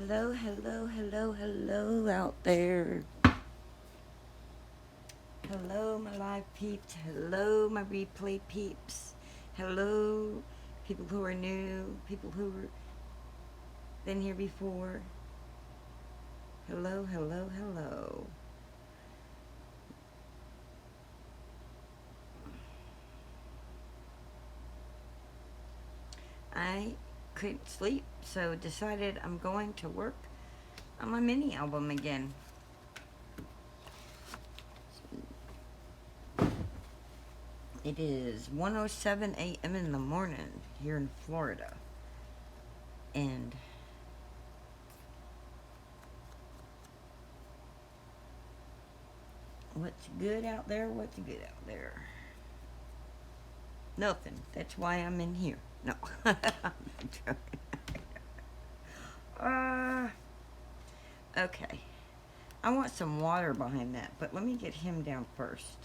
Hello, hello, hello, hello out there. Hello, my live peeps. Hello, my replay peeps. Hello, people who are new, people who have been here before. Hello, hello, hello. I couldn't sleep, so decided I'm going to work on my mini album again. It is 1:07 a.m. in the morning here in Florida. And what's good out there? What's good out there? Nothing. That's why I'm in here. No. I'm joking. Okay. I want some water behind that, but let me get him down first.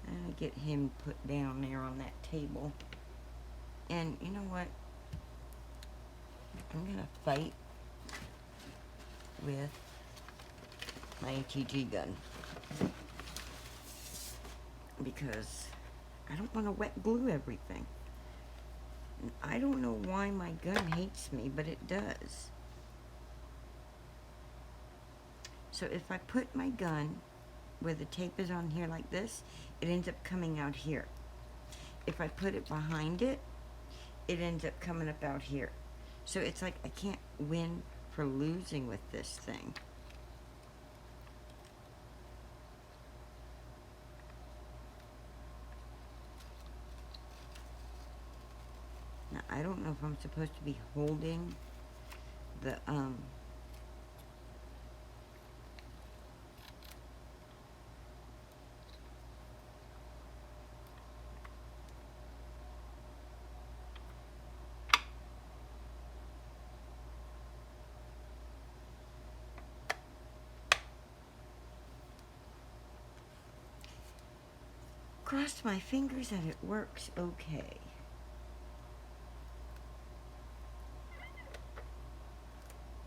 And get him put down there on that table. And you know what? I'm gonna fight with my ATG gun. Because I don't want to wet glue everything. And I don't know why my gun hates me, but it does. So if I put my gun where the tape is on here like this, it ends up coming out here. If I put it behind it, it ends up coming up out here. So it's like I can't win for losing with this thing. Now, I don't know if I'm supposed to be holding the, cross my fingers that it works okay.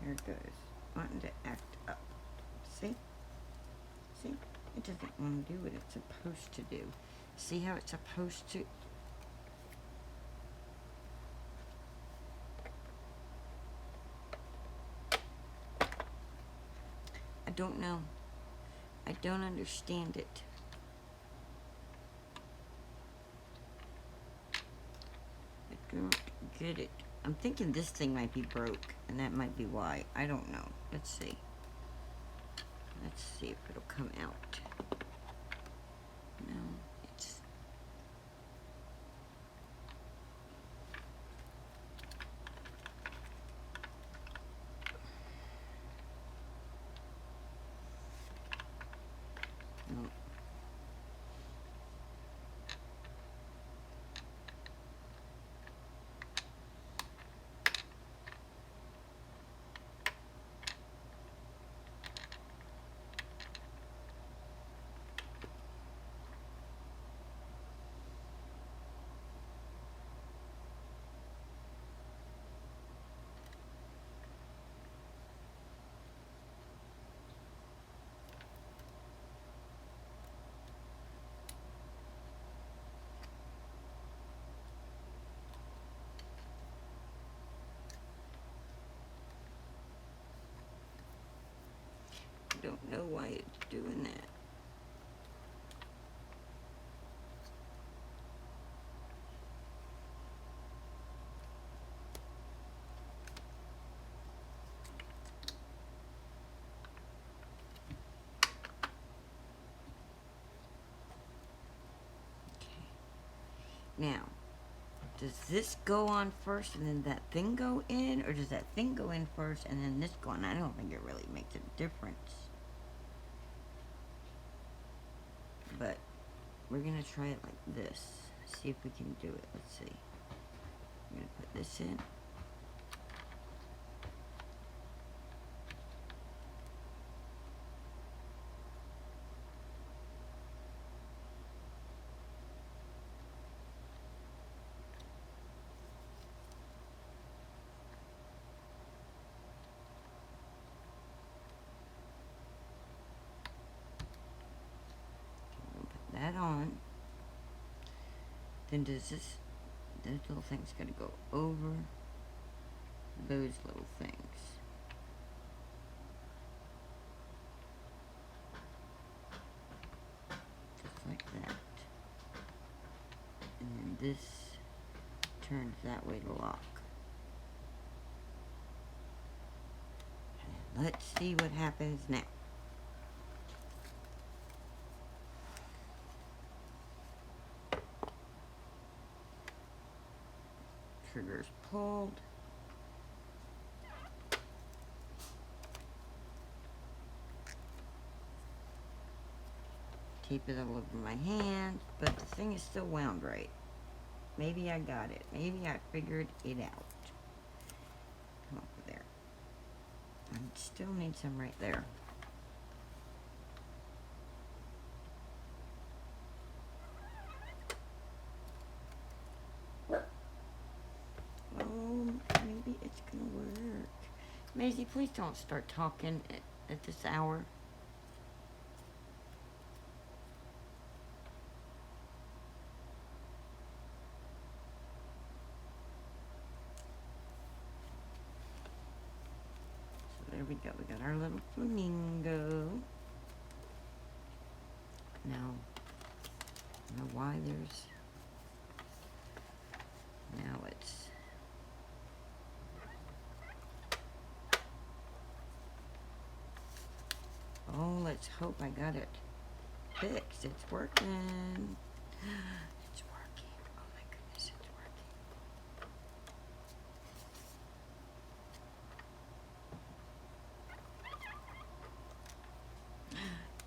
There it goes. Wanting to act up. See? See? It doesn't want to do what it's supposed to do. See how it's supposed to? I don't know. I don't understand it. I don't get it. I'm thinking this thing might be broke, and that might be why. I don't know. Let's see. Let's see if it'll come out. No, it's... No. I don't know why it's doing that. Now, does this go on first and then that thing go in? Or does that thing go in first and then this go on? I don't think it really makes a difference. But we're going to try it like this. See if we can do it. Let's see. I'm going to put this in. on, then those little things gotta go over those little things. Just like that. And then this turns that way to lock. And let's see what happens now. Trigger's pulled. Tape it all over my hand, but the thing is still wound right. Maybe I got it. Maybe I figured it out. Come over there. I still need some right there. Oh, maybe it's gonna work. Maisie, please don't start talking at this hour. There we go. We got our little flamingo. Now, I don't know why there's... Now it's... Oh, let's hope I got it fixed. It's working. It's working. Oh my goodness, it's working.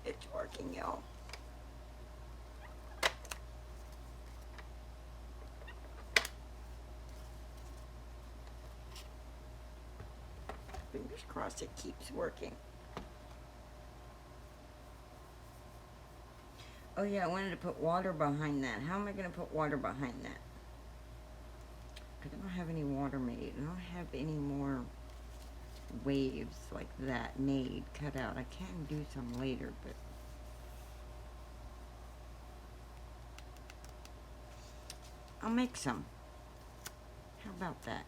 It's working, y'all. Fingers crossed it keeps working. Oh yeah, I wanted to put water behind that. How am I going to put water behind that? Because I don't have any water made. I don't have any more waves like that made, cut out. I can do some later, but... I'll make some. How about that?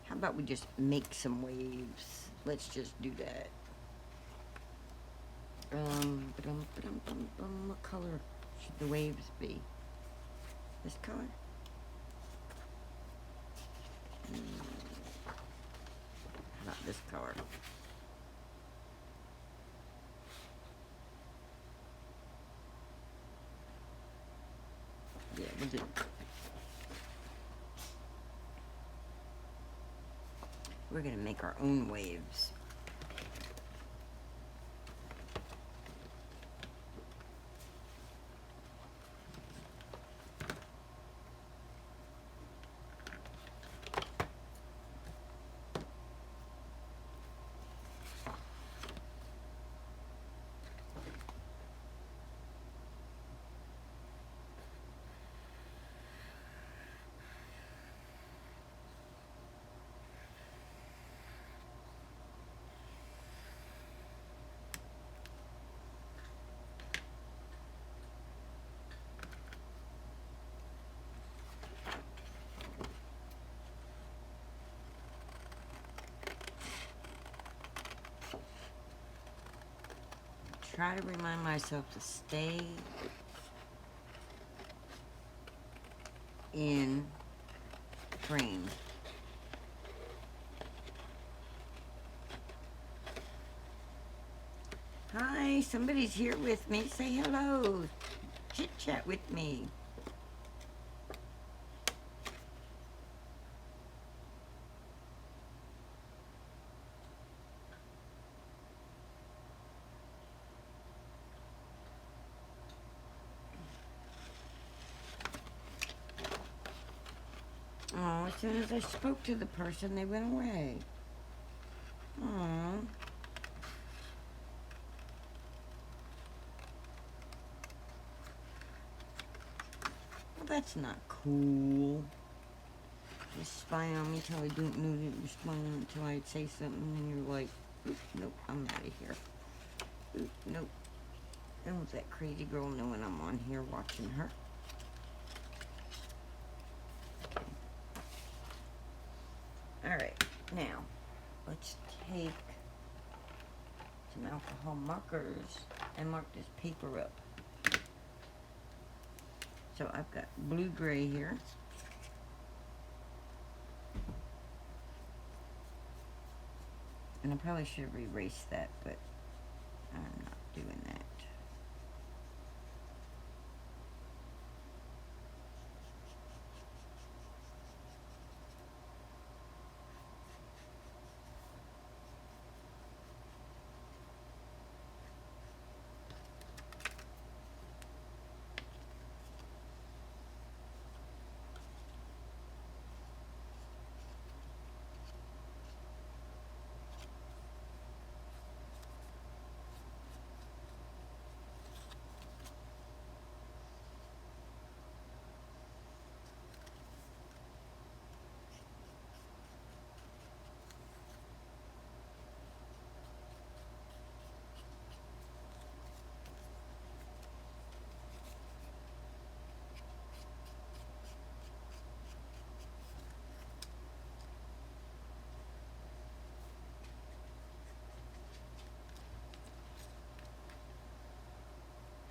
How about we just make some waves? Let's just do that. What color should the waves be? This color? How about this color? Yeah, we'll do it. We're gonna make our own waves. Try to remind myself to stay in frame. Hi, somebody's here with me. Say hello. Chit chat with me. Oh, as soon as I spoke to the person, they went away. Oh. Well, that's not cool. Just spy on me till I don't know that you're spying until I say something and you're like, oop, nope, I'm out of here. Oop, nope. And with that crazy girl knowing I'm on here watching her. Alright, now let's take some alcohol markers and mark this paper up. So I've got blue-gray here. And I probably should have erased that, but I'm not doing that.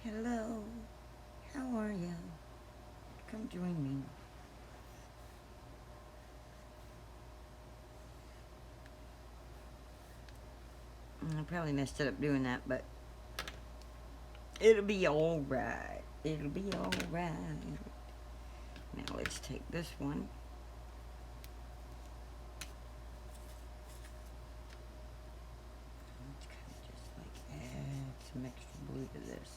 Hello, how are you? Come join me. I probably messed it up doing that, but it'll be alright. It'll be alright. Now let's take this one. Let's kind of just like add some extra blue to this.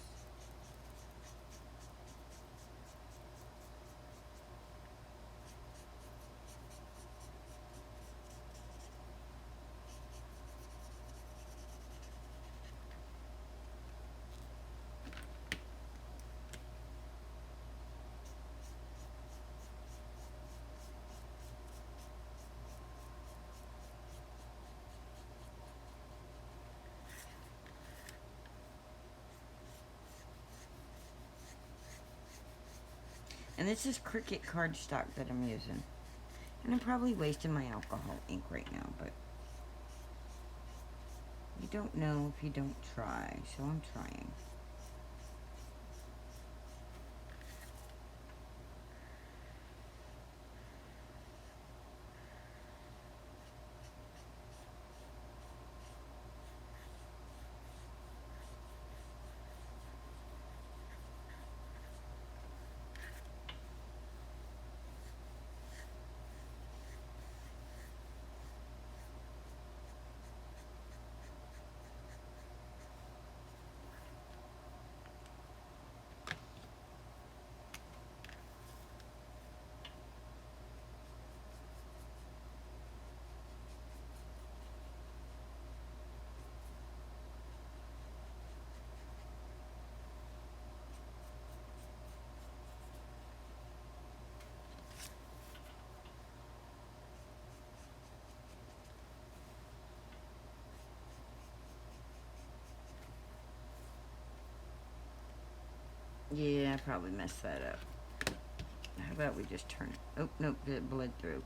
And this is Cricut cardstock that I'm using. And I'm probably wasting my alcohol ink right now, but you don't know if you don't try, so I'm trying. Yeah, I probably messed that up. How about we just turn it? Oh, nope, it bled through.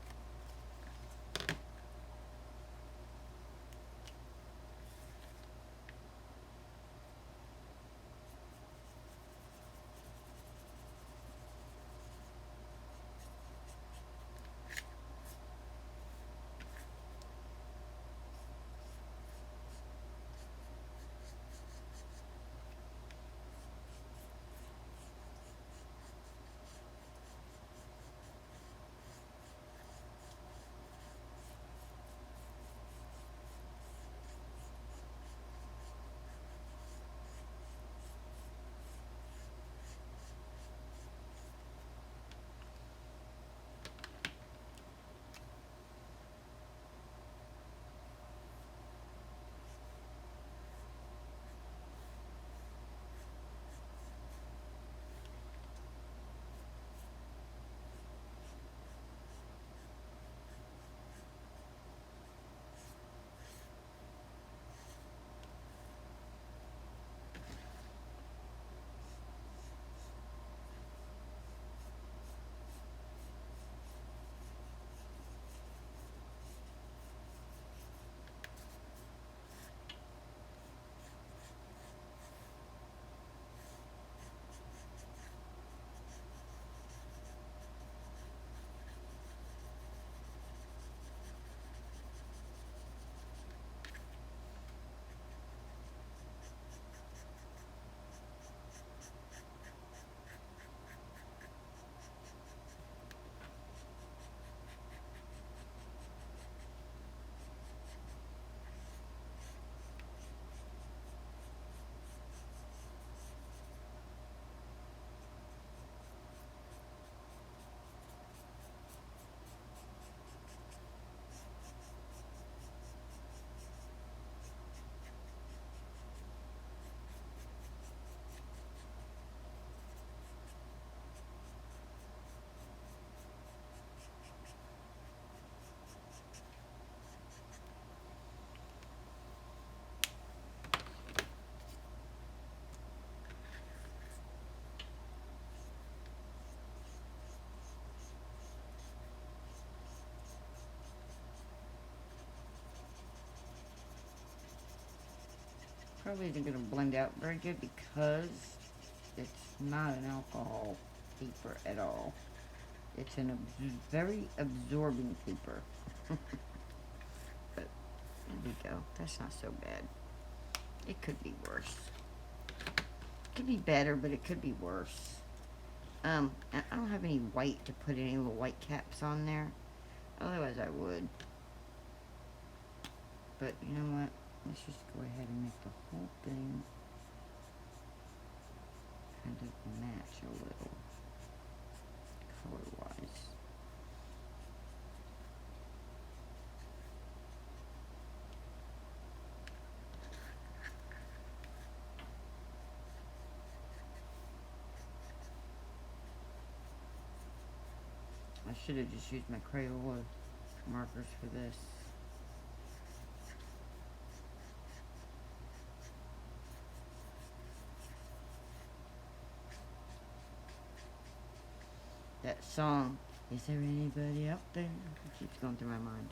probably isn't going to blend out very good because it's not an alcohol paper at all. It's very absorbing paper. But there we go. That's not so bad. It could be worse. It could be better, but it could be worse. I don't have any white to put any little white caps on there. Otherwise I would. But you know what? Let's just go ahead and make the whole thing kind of match a little color-wise. I should have just used my Crayola markers for this. That song, is there anybody out there? It keeps going through my mind.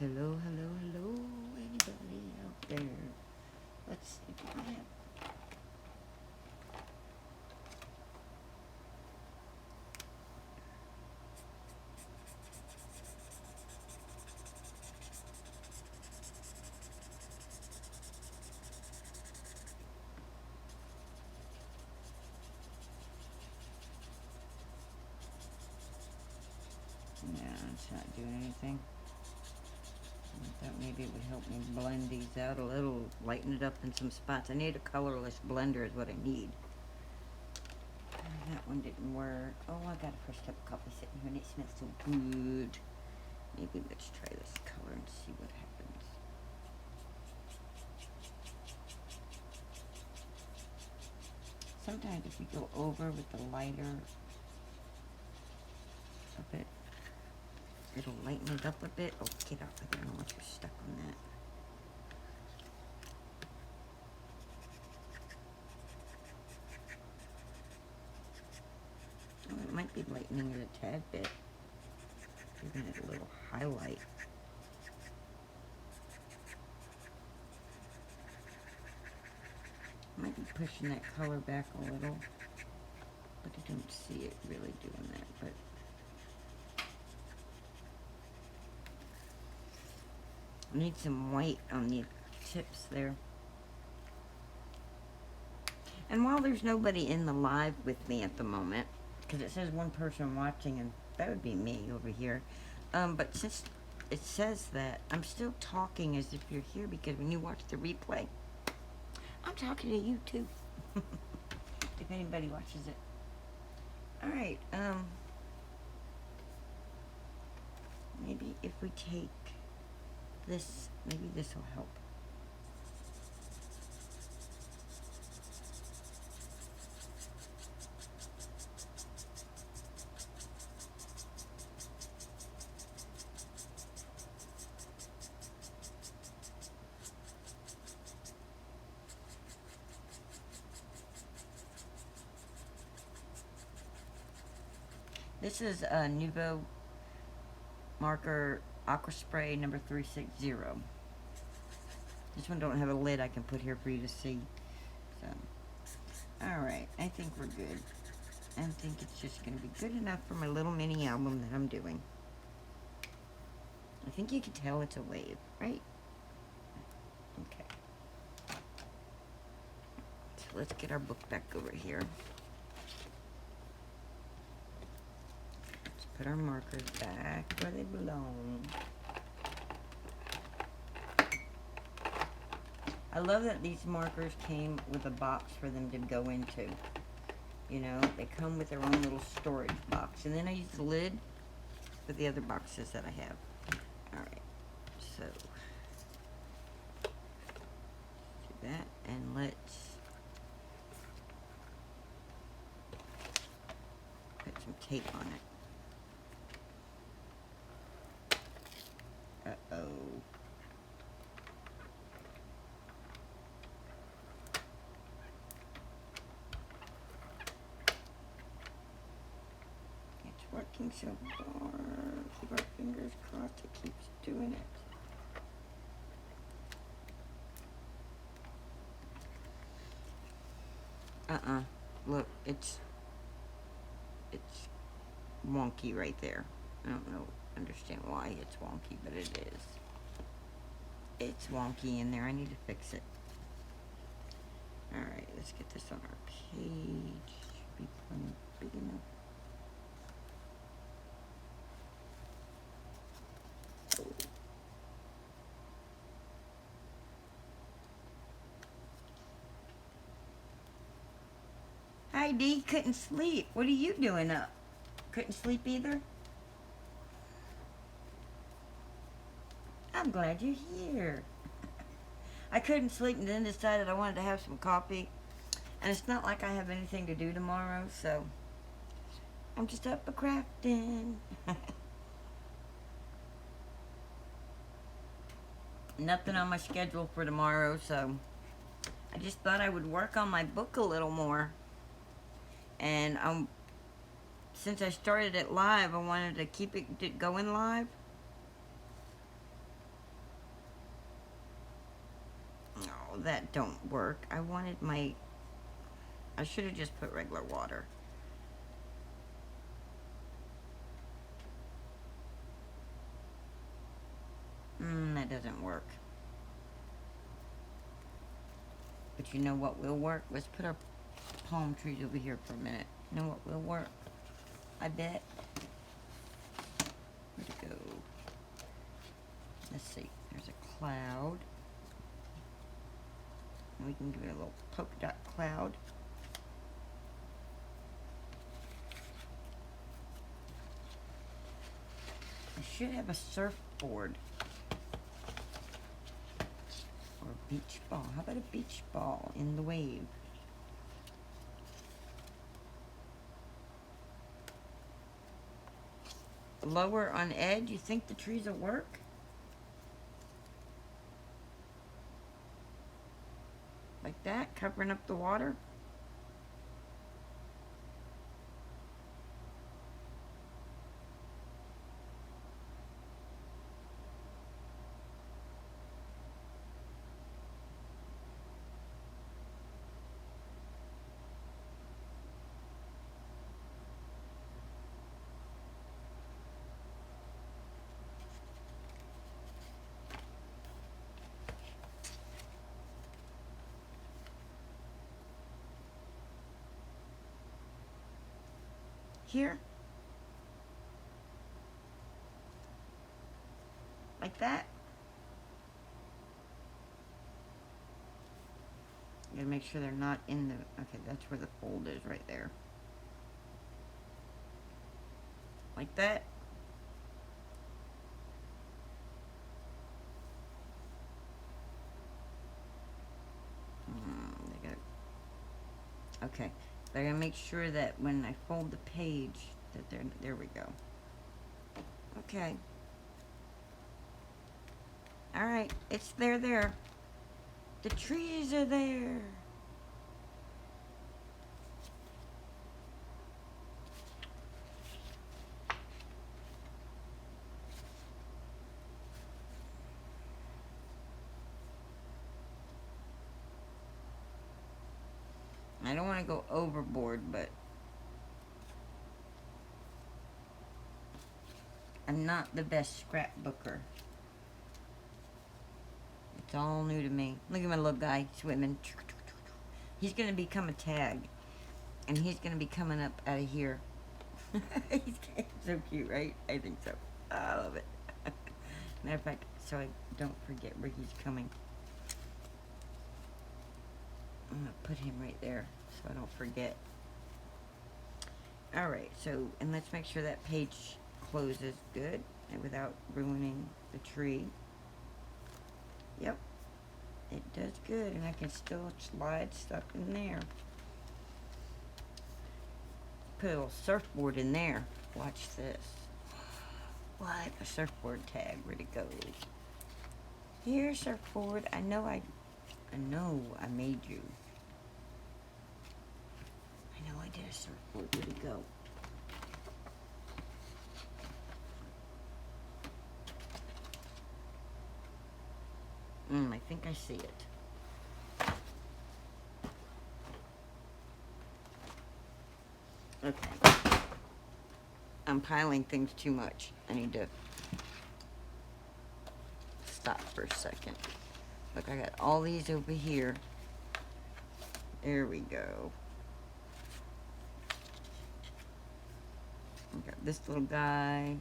Hello, hello, hello, anybody out there? Let's see if I have. No, it's not doing anything. I thought maybe it would help me blend these out a little, lighten it up in some spots. I need a colorless blender is what I need. That one didn't work. Oh, I got a first cup of coffee sitting here and it smells so good. Maybe let's try this color and see what happens. Sometimes if you go over with the lighter a bit, it'll lighten it up a bit. Oh, get off of there. I don't want you stuck on that. Oh, it might be lightening it a tad bit. Giving it a little highlight. Might be pushing that color back a little. But I don't see it really doing that. But I need some white on the tips there. And while there's nobody in the live with me at the moment, because it says one person watching, and that would be me over here. But since it says that, I'm still talking as if you're here, because when you watch the replay, I'm talking to you too. If anybody watches it. Alright, maybe if we take this, maybe this will help. This is a Nuvo marker aqua spray number 360. This one don't have a lid I can put here for you to see. So, alright, I think we're good. I think it's just going to be good enough for my little mini album that I'm doing. I think you can tell it's a wave, right? Okay. So let's get our book back over here. Put our markers back where they belong. I love that these markers came with a box for them to go into. You know, they come with their own little storage box. And then I use the lid for the other boxes that I have. Alright, so do that, and let's put some tape on it. Uh-oh. It's working so far. Keep our fingers crossed it keeps doing it. Look, it's wonky right there. I don't know, understand why it's wonky, but it is. It's wonky in there. I need to fix it. Alright, let's get this on our page. Should be plenty big enough. Oh. Hi, Dee. Couldn't sleep. What are you doing up? Couldn't sleep either? I'm glad you're here. I couldn't sleep and then decided I wanted to have some coffee. And it's not like I have anything to do tomorrow, so I'm just up a crafting. Nothing on my schedule for tomorrow, so I just thought I would work on my book a little more. And since I started it live, I wanted to keep it going live. Oh, that don't work. I should have just put regular water. That doesn't work. But you know what will work? Let's put our palm trees over here for a minute. You know what will work? I bet. Where'd it go? Let's see. There's a cloud. And we can give it a little polka dot cloud. I should have a surfboard. Or a beach ball. How about a beach ball in the wave? Lower on edge, you think the trees will work? Like that, covering up the water? Here. Like that. Gotta make sure they're not in the... Okay, that's where the fold is, right there. Like that. They got... Okay. I gotta make sure that when I fold the page, that they're... There we go. Okay. Alright, it's there. The trees are there. I don't want to go overboard, but I'm not the best scrapbooker. It's all new to me. Look at my little guy swimming. He's going to become a tag. And he's going to be coming up out of here. He's so cute, right? I think so. I love it. Matter of fact, so I don't forget where he's coming. I'm going to put him right there so I don't forget. Alright, so, and let's make sure that page closes good and without ruining the tree. Yep, it does good, and I can still slide stuff in there. Put a little surfboard in there. Watch this. What? A surfboard tag. Where'd it go? Here, surfboard. I know I made you. I know I did a surfboard. Where'd it go? I think I see it. Okay. I'm piling things too much. I need to stop for a second. Look, I got all these over here. There we go. I got this little guy.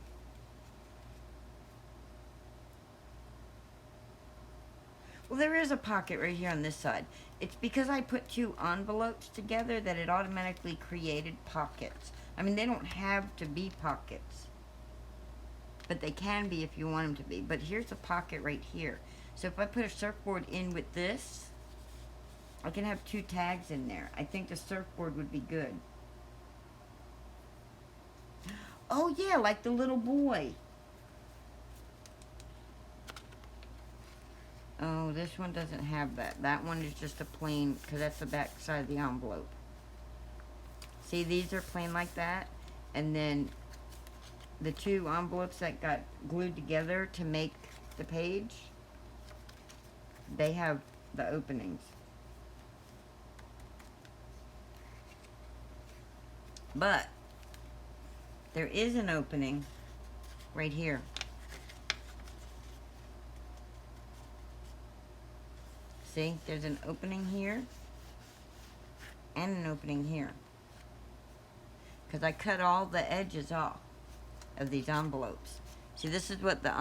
Well, there is a pocket right here on this side. It's because I put two envelopes together that it automatically created pockets. I mean, they don't have to be pockets, but they can be if you want them to be. But here's a pocket right here. So if I put a surfboard in with this, I can have two tags in there. I think the surfboard would be good. Oh yeah, like the little boy. Oh, this one doesn't have that. That one is just a plain, because that's the back side of the envelope. See, these are plain like that. And then the two envelopes that got glued together to make the page, they have the openings. But there is an opening right here. See, there's an opening here and an opening here. Because I cut all the edges off of these envelopes. See, this is what the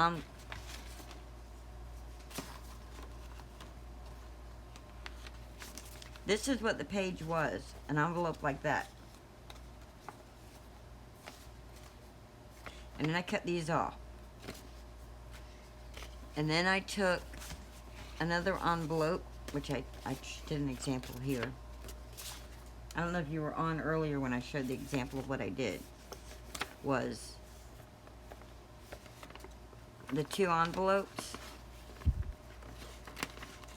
this is what the page was, an envelope like that. And then I cut these off. And then I took another envelope, which I did an example here. I don't know if you were on earlier when I showed the example of what I did. Was the two envelopes.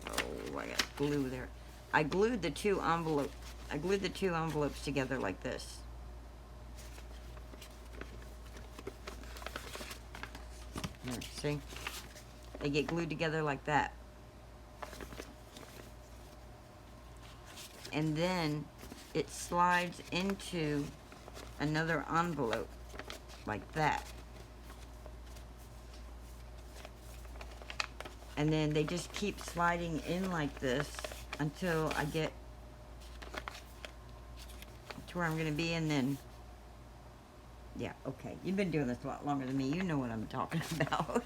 Oh, I got glue there. I glued the two envelopes together like this. Here, see? They get glued together like that. And then it slides into another envelope like that. And then they just keep sliding in like this until I get to where I'm going to be, and then, yeah, okay. You've been doing this a lot longer than me. You know what I'm talking about.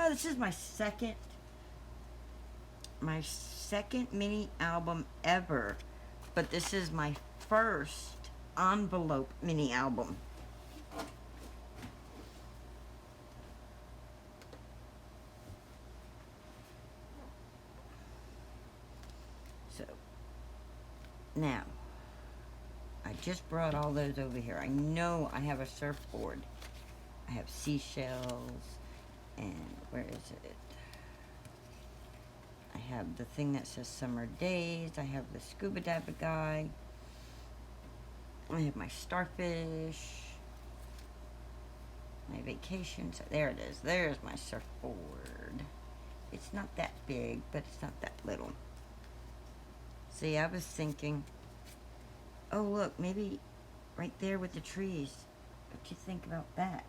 This is my second mini album ever, but this is my first envelope mini album. So now I just brought all those over here. I know I have a surfboard. I have seashells, and where is it? I have the thing that says summer days. I have the scuba diver guy. I have my starfish. My vacation. So there it is. There's my surfboard. It's not that big, but it's not that little. See, I was thinking, oh look, maybe right there with the trees. What do you think about that?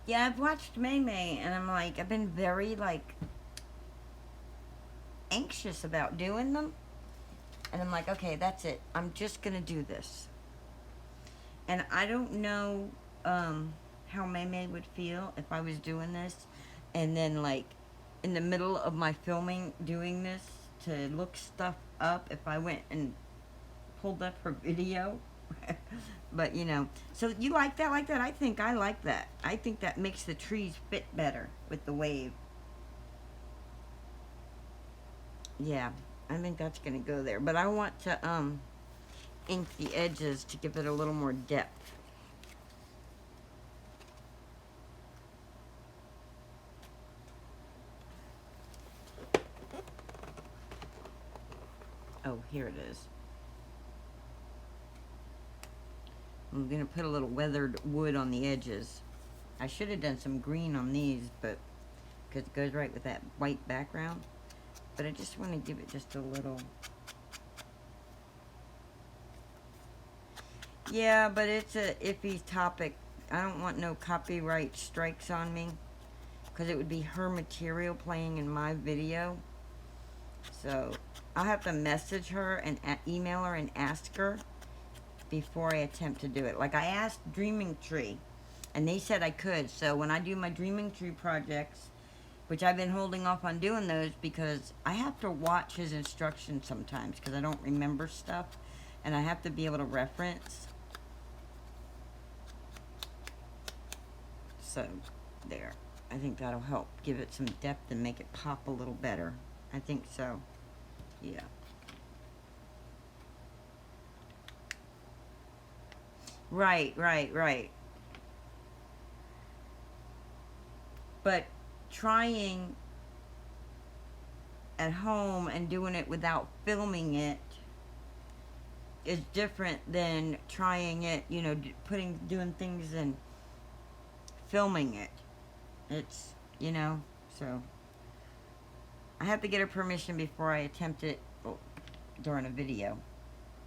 Yeah, I've watched May May, and I'm like, I've been very, like, anxious about doing them. And I'm like, okay, that's it. I'm just going to do this. And I don't know how May May would feel if I was doing this. And then, like, in the middle of my filming, doing this to look stuff up, if I went and pulled up her video. But, you know, so you like that? I think I like that. I think that makes the trees fit better with the wave. Yeah, I think that's going to go there. But I want to ink the edges to give it a little more depth. Oh, here it is. I'm going to put a little weathered wood on the edges. I should have done some green on these, but because it goes right with that white background. But I just want to give it just a little. Yeah, but it's a iffy topic. I don't want no copyright strikes on me, because it would be her material playing in my video. So I'll have to message her and email her and ask her before I attempt to do it. Like I asked Dreaming Tree, and they said I could. So when I do my Dreaming Tree projects, which I've been holding off on doing those because I have to watch his instructions sometimes because I don't remember stuff, and I have to be able to reference. So there, I think that'll help give it some depth and make it pop a little better. I think so. Yeah. Right. But trying at home and doing it without filming it is different than trying it, you know, doing things and filming it. It's, you know, so I have to get her permission before I attempt it during a video.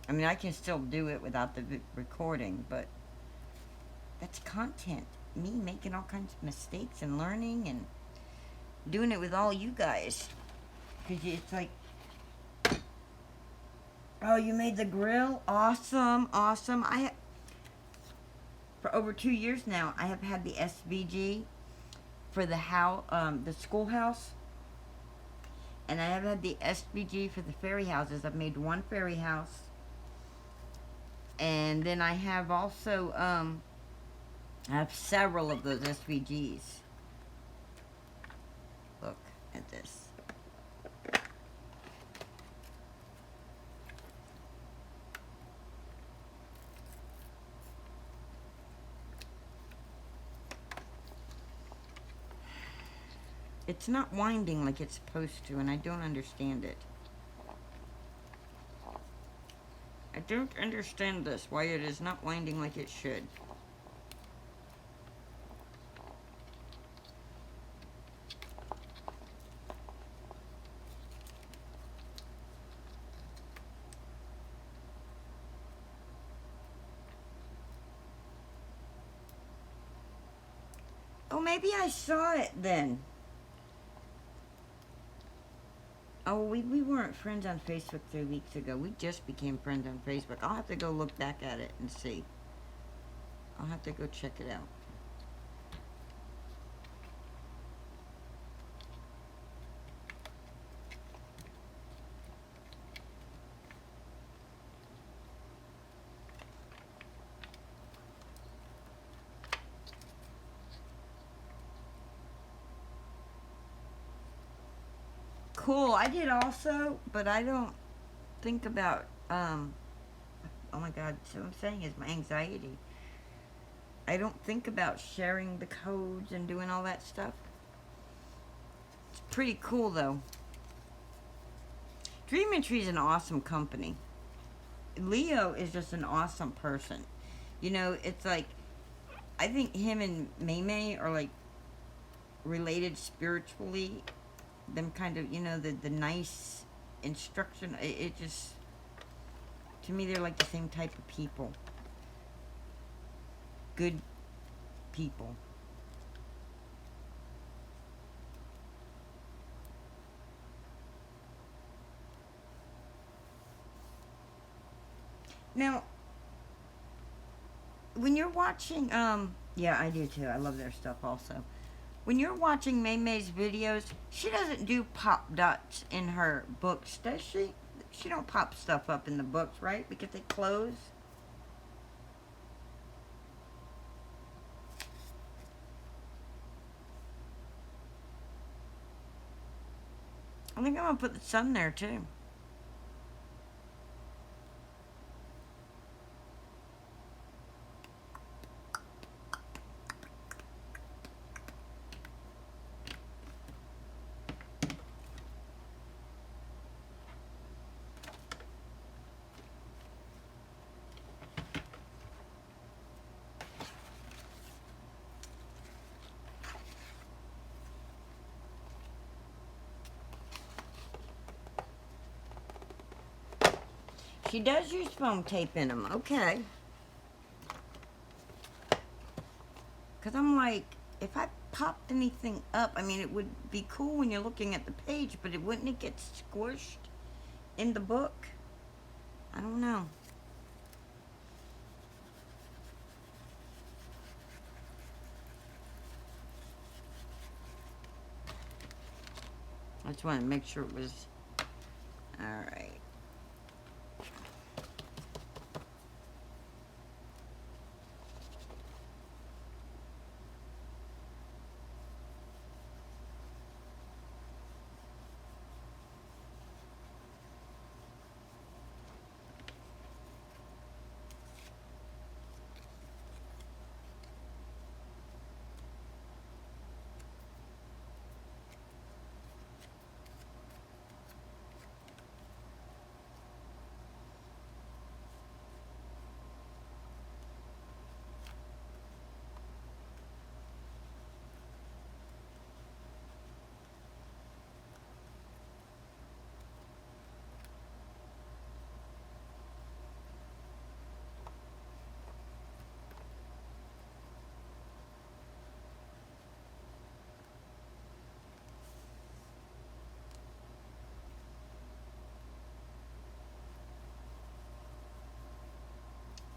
I mean, I can still do it without the recording, but that's content. Me making all kinds of mistakes and learning and doing it with all you guys. Because it's like, oh, you made the grill? Awesome. For over 2 years now, I have had the SVG for the house, the schoolhouse. And I have had the SVG for the fairy houses. I've made one fairy house. And then I have also, I have several of those SVGs. Look at this. It's not winding like it's supposed to, and I don't understand it. I don't understand this, why it is not winding like it should. Oh, maybe I saw it then. Oh, we weren't friends on Facebook 3 weeks ago. We just became friends on Facebook. I'll have to go look back at it and see. I'll have to go check it out. Cool, I did also, but I don't think about, oh my God, so what I'm saying is my anxiety. I don't think about sharing the codes and doing all that stuff. It's pretty cool, though. Dreaming Tree is an awesome company. Leo is just an awesome person. You know, it's like, I think him and Maymay are like related spiritually. Them kind of, you know, the nice instruction. It just, to me, they're like the same type of people. Good people. Now, when you're watching, yeah, I do too. I love their stuff also. When you're watching Maymay's videos, she doesn't do pop dots in her books, does she? She don't pop stuff up in the books, right? Because they close. I think I'm going to put the sun there, too. She does use foam tape in them, okay. Because I'm like, if I popped anything up, I mean, it would be cool when you're looking at the page, but wouldn't it get squished in the book? I don't know. I just wanted to make sure it was all right.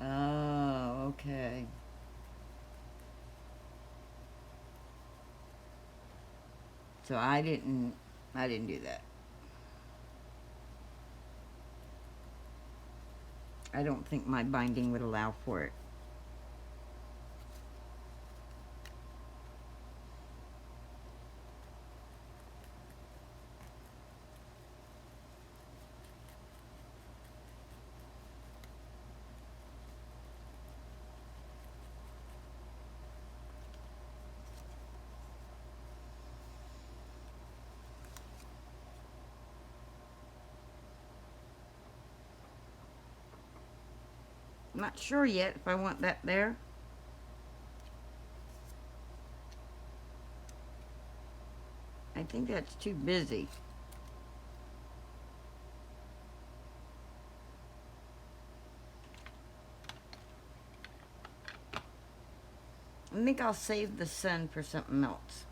Oh, okay. So I didn't do that. I don't think my binding would allow for it. I'm not sure yet if I want that there. I think that's too busy. I think I'll save the sun for something else.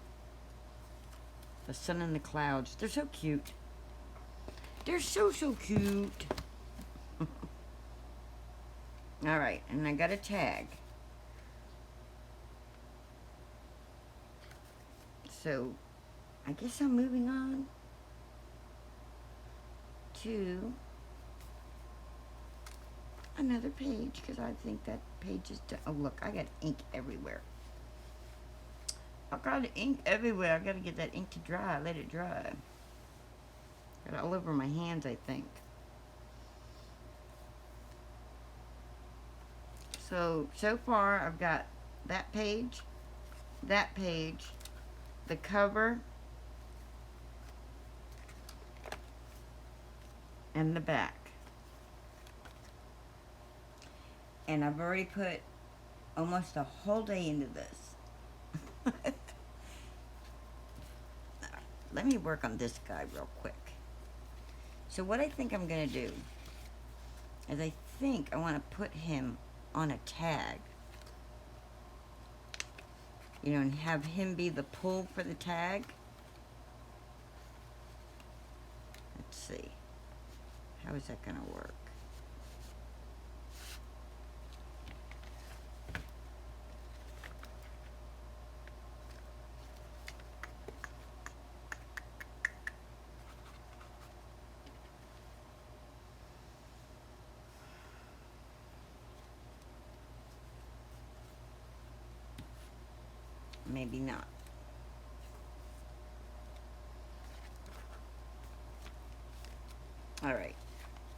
The sun and the clouds. They're so cute. They're so cute. Alright, and I got a tag. So, I guess I'm moving on to another page because I think that page is done. Oh, look, I got ink everywhere. I got ink everywhere. I gotta get that ink to dry. Let it dry. Got it all over my hands, I think. So far I've got that page, the cover, and the back. And I've already put almost a whole day into this. Let me work on this guy real quick. So what I think I'm going to do is I think I want to put him on a tag. You know, and have him be the pull for the tag. Let's see. How is that going to work? Maybe not. All right.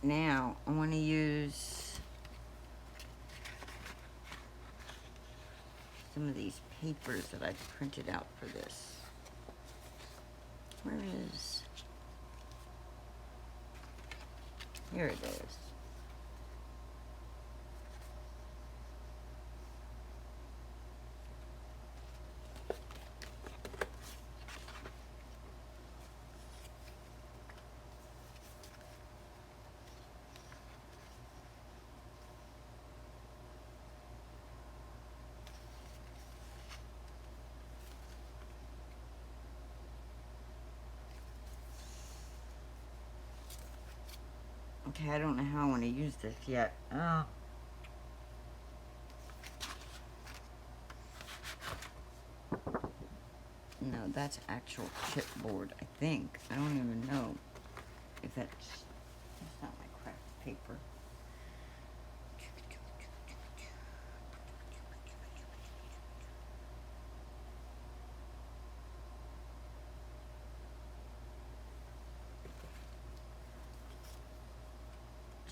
Now, I want to use some of these papers that I printed out for this. Where is... Here it is. Okay, I don't know how I want to use this yet. Oh. No, that's actual chipboard, I think. I don't even know if that's not my craft paper.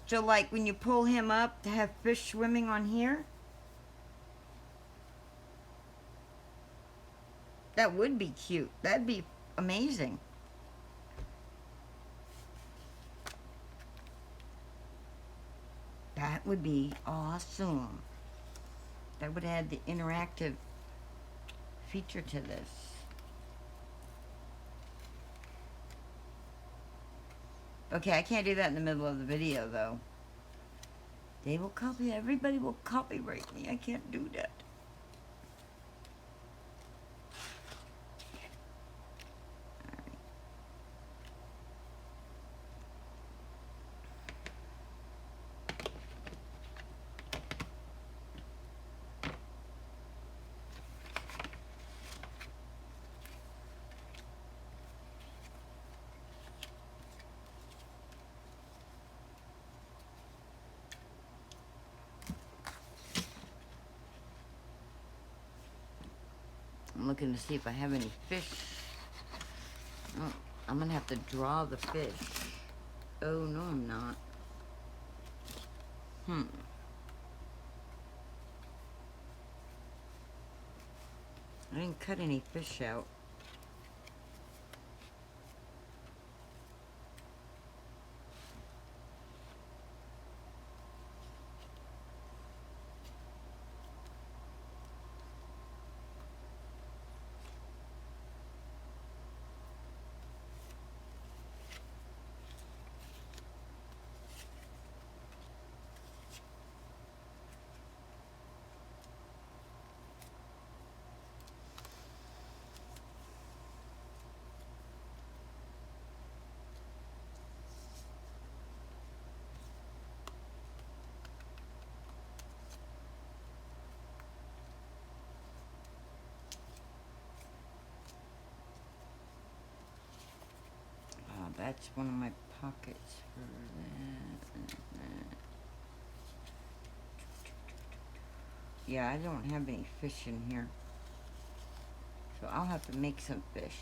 So like when you pull him up to have fish swimming on here, that would be cute. That'd be amazing. That would be awesome. That would add the interactive feature to this. Okay, I can't do that in the middle of the video though. They will copy, everybody will copyright me. I can't do that. I'm looking to see if I have any fish. Oh, I'm gonna have to draw the fish. Oh, no, I'm not. I didn't cut any fish out. That's one of my pockets for that. Yeah, I don't have any fish in here. So I'll have to make some fish.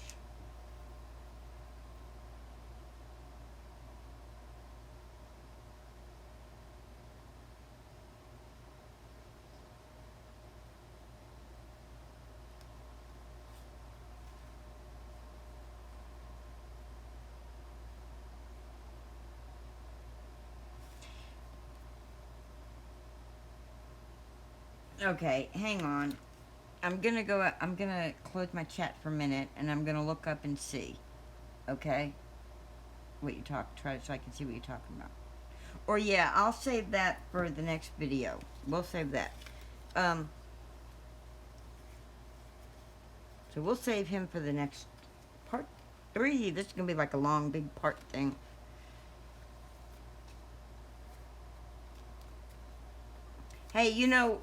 Okay, hang on. I'm gonna close my chat for a minute and I'm gonna look up and see. Okay? Try so I can see what you're talking about. Or yeah, I'll save that for the next video. We'll save that. So we'll save him for the next part 3. This is gonna be like a long, big part thing. Hey, you know,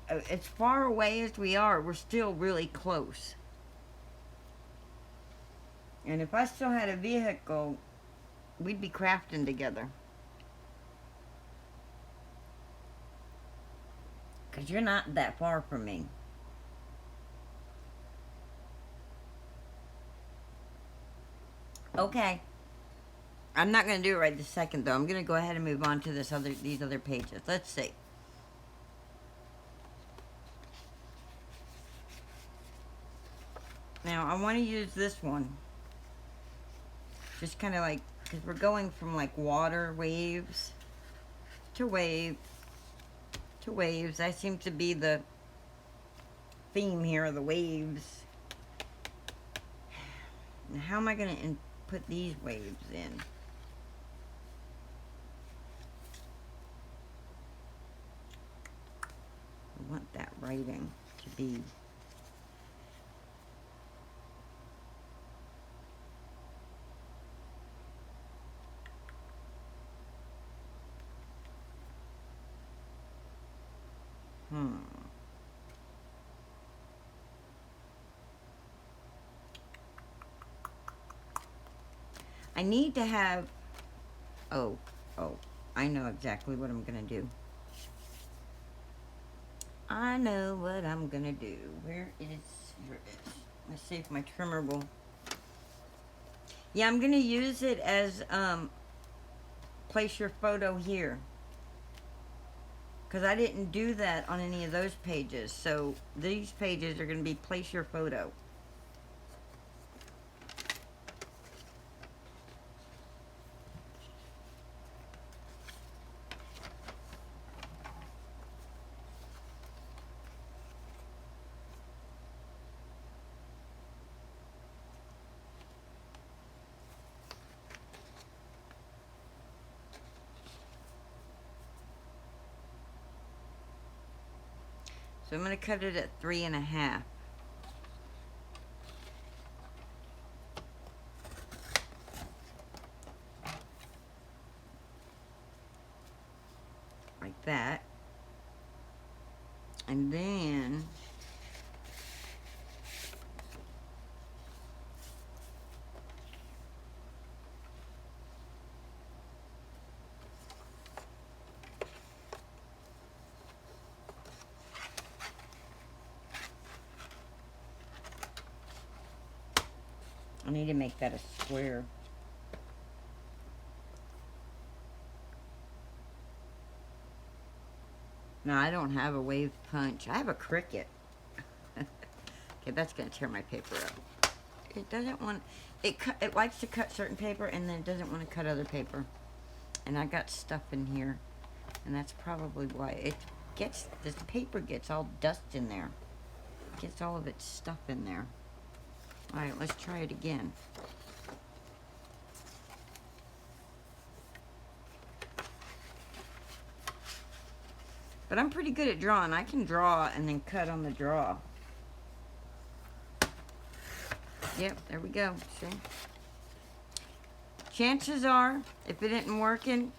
as far away as we are, we're still really close. And if I still had a vehicle, we'd be crafting together. Because you're not that far from me. Okay. I'm not going to do it right this second, though. I'm going to go ahead and move on to these other pages. Let's see. Now, I want to use this one. Just kind of like, because we're going from like water waves to wave to waves. That seems to be the theme here, the waves. Now, how am I going to put these waves in? I want that writing to be... I need to have... Oh, I know exactly what I'm gonna do. I know what I'm gonna do. Where is... Here it is. Let's see if my trimmer will... Yeah, I'm gonna use it as, place your photo here. Because I didn't do that on any of those pages. So these pages are gonna be place your photo. So I'm going to cut it at 3.5. Like that. And then I need to make that a square. No, I don't have a wave punch. I have a Cricut. Okay, that's going to tear my paper up. It doesn't want... It likes to cut certain paper, and then it doesn't want to cut other paper. And I got stuff in here. And that's probably why it gets... This paper gets all dust in there. It gets all of its stuff in there. Alright, let's try it again. But I'm pretty good at drawing. I can draw and then cut on the draw. Yep, there we go. See? Chances are, if it isn't working,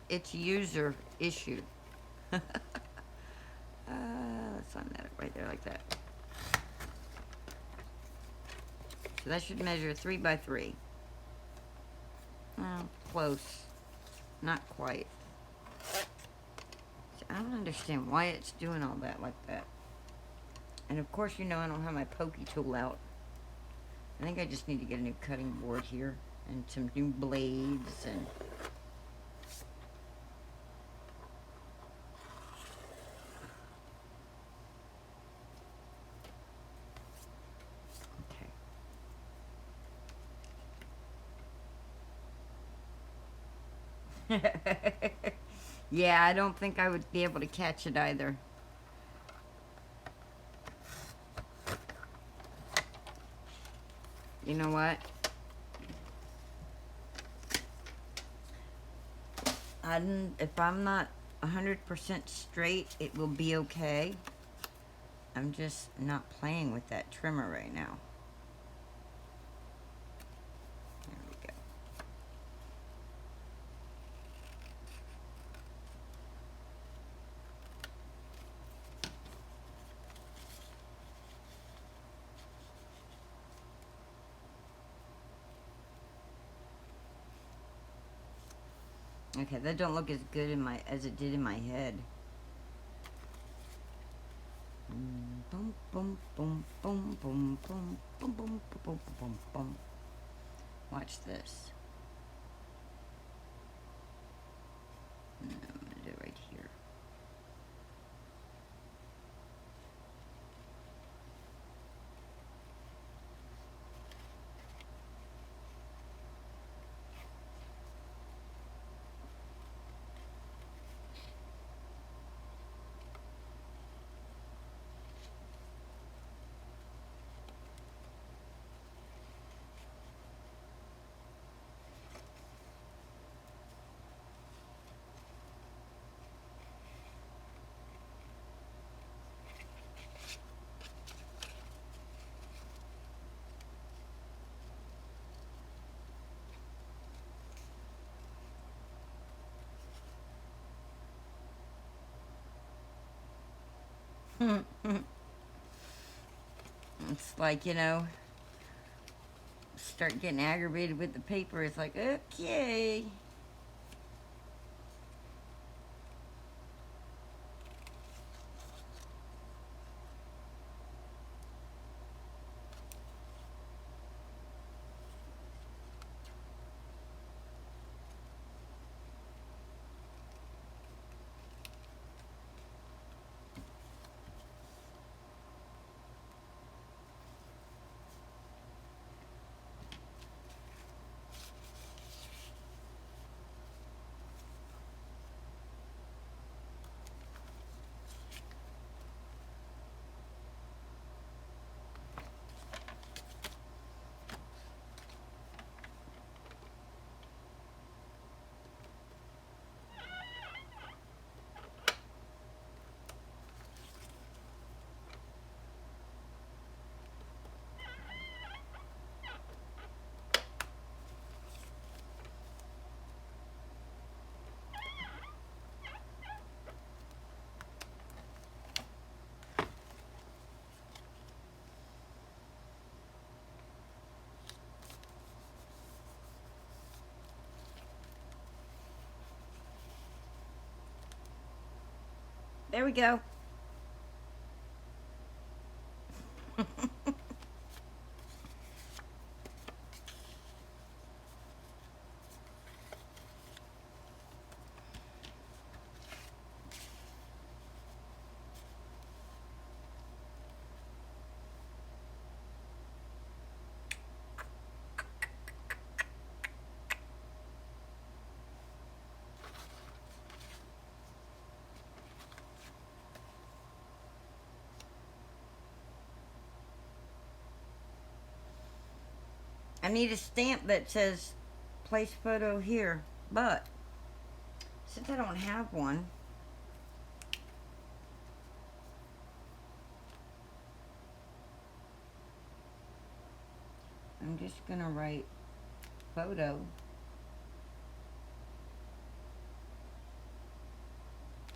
it's user issue. Let's unmet it right there like that. So that should measure 3 by 3. Oh, close. Not quite. I don't understand why it's doing all that like that. And of course, you know I don't have my pokey tool out. I think I just need to get a new cutting board here. And some new blades and... Okay. Yeah, I don't think I would be able to catch it either. You know what? If I'm not 100% straight, it will be okay. I'm just not playing with that trimmer right now. There we go. Okay, that don't look as good in my as it did in my head. Boom, boom, boom, boom, boom, boom, boom, boom, boom, boom, boom. Watch this. No, I'm gonna do it right here. It's like, you know, start getting aggravated with the paper. It's like, okay. There we go. I need a stamp that says place photo here, but since I don't have one, I'm just gonna write photo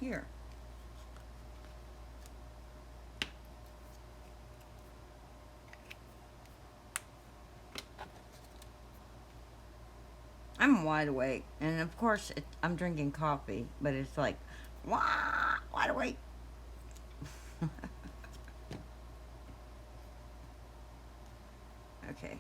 here. I'm wide awake, and of course I'm drinking coffee, but it's like, wah, wide awake. Okay.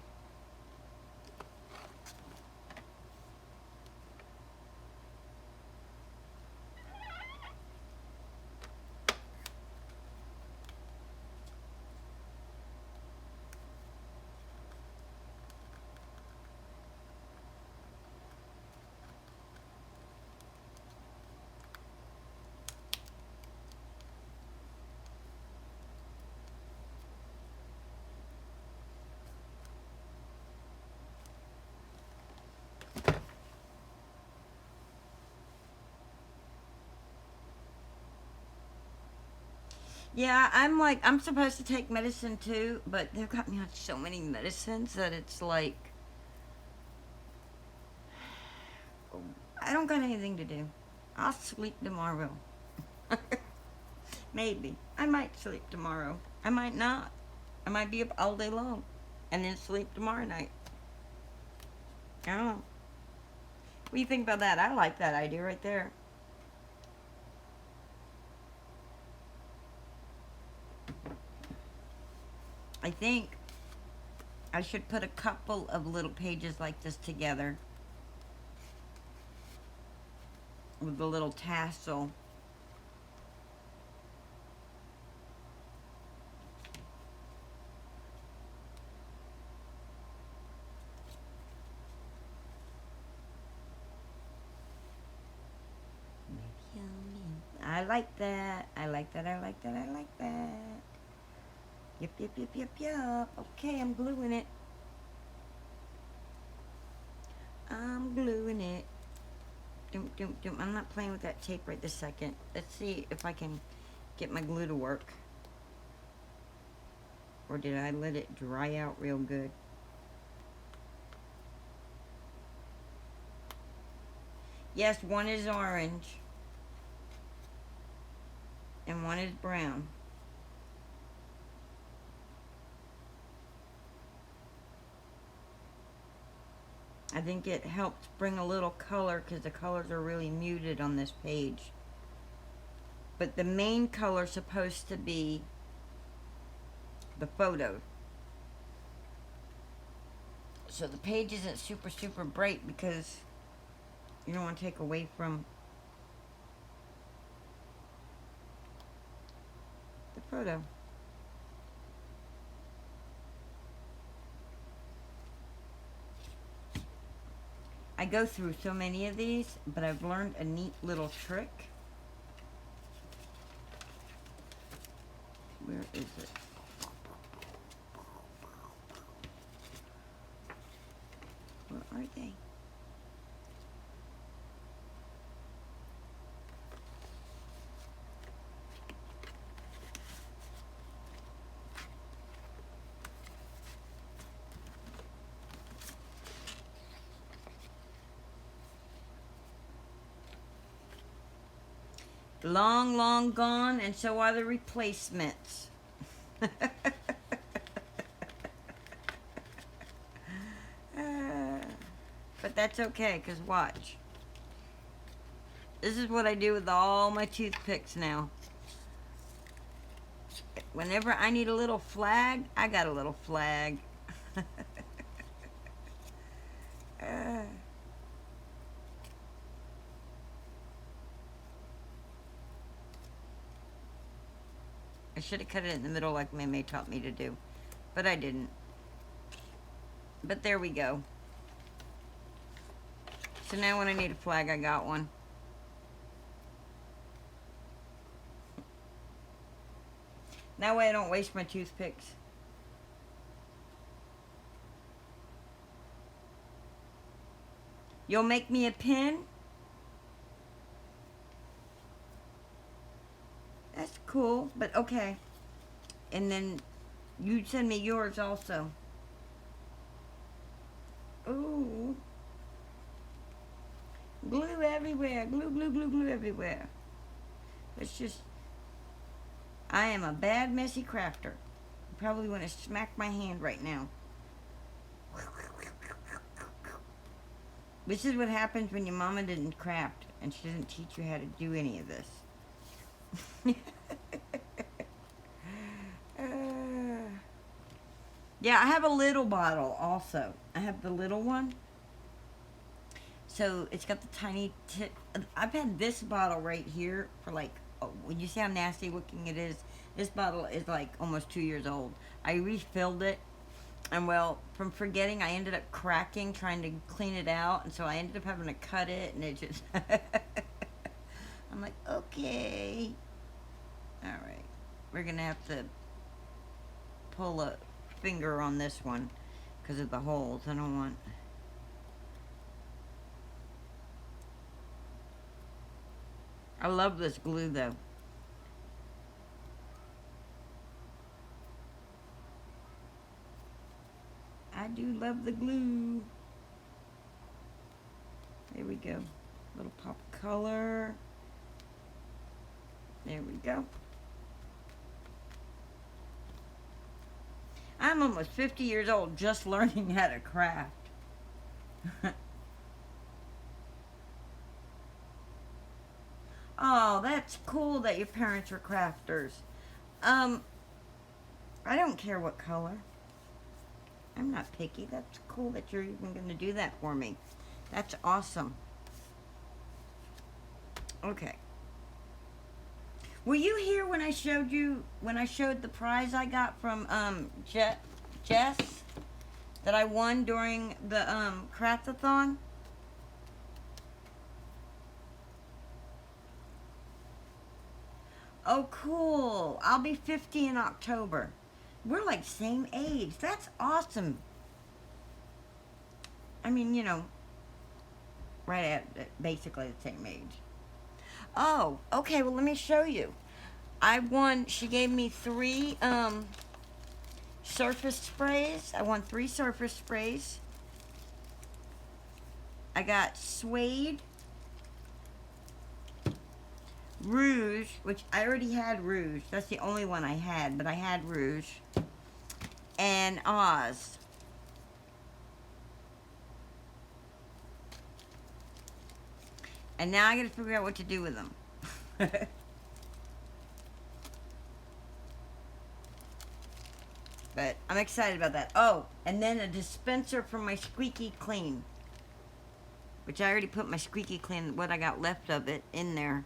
Yeah, I'm like, I'm supposed to take medicine too, but they've got me on so many medicines that it's like, I don't got anything to do. I'll sleep tomorrow. Maybe. I might sleep tomorrow. I might not. I might be up all day long and then sleep tomorrow night. I don't know. What do you think about that? I like that idea right there. I think I should put a couple of little pages like this together with a little tassel. I like that. I like that. I like that. I like that. Yep, yep, yep, yep, yep. Okay, I'm gluing it. I'm gluing it. Doom, doom, doom. I'm not playing with that tape right this second. Let's see if I can get my glue to work. Or did I let it dry out real good? Yes, one is orange. And one is brown. I think it helps bring a little color because the colors are really muted on this page. But the main color is supposed to be the photo. So the page isn't super, super bright because you don't want to take away from the photo. I go through so many of these, but I've learned a neat little trick. Where is it? Where are they? Long, long gone, and so are the replacements. But that's okay, because watch. This is what I do with all my toothpicks now. Whenever I need a little flag, I got a little flag. I should have cut it in the middle like Meme taught me to do, but I didn't. But there we go. So now when I need a flag, I got one. That way I don't waste my toothpicks. You'll make me a pin? That's cool, but okay. And then you send me yours also. Ooh. Glue everywhere. Glue, glue, glue, glue everywhere. It's just... I am a bad, messy crafter. You probably want to smack my hand right now. This is what happens when your mama didn't craft and she doesn't teach you how to do any of this. Yeah, I have a little bottle also. I have the little one. So it's got the tiny tip. I've had this bottle right here for like, oh, when you see how nasty looking it is, this bottle is like almost 2 years old. I refilled it, and well, from forgetting, I ended up cracking trying to clean it out, and so I ended up having to cut it, and it just... I'm like, okay. Alright. We're going to have to pull a finger on this one because of the holes. I don't want... I love this glue, though. I do love the glue. There we go. Little pop of color. There we go. I'm almost 50 years old just learning how to craft. Oh, that's cool that your parents were crafters. I don't care what color. I'm not picky. That's cool that you're even going to do that for me. That's awesome. Okay. Were you here when I showed the prize I got from Jess that I won during the craftathon? Oh, cool. I'll be 50 in October. We're like same age. That's awesome. I mean, you know, right at basically the same age. Oh, okay. Well, let me show you. I won. She gave me 3 surface sprays. I won 3 surface sprays. I got suede, rouge, which I already had rouge. That's the only one I had, but I had rouge. And Oz. And now I gotta figure out what to do with them. But I'm excited about that. Oh, and then a dispenser for my squeaky clean. Which I already put my squeaky clean, what I got left of it, in there.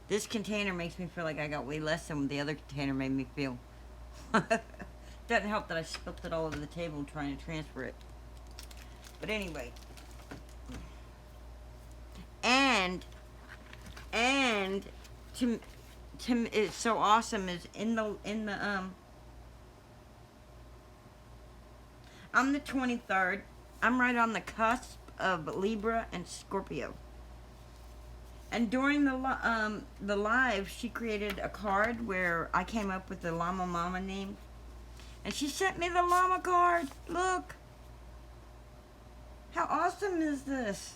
This container makes me feel like I got way less than the other container made me feel. Doesn't help that I spilled it all over the table trying to transfer it. But anyway. And to it's so awesome is in the I'm the 23rd. I'm right on the cusp of Libra and Scorpio. And during the live, she created a card where I came up with the Llama Mama name. And she sent me the llama card. Look. How awesome is this?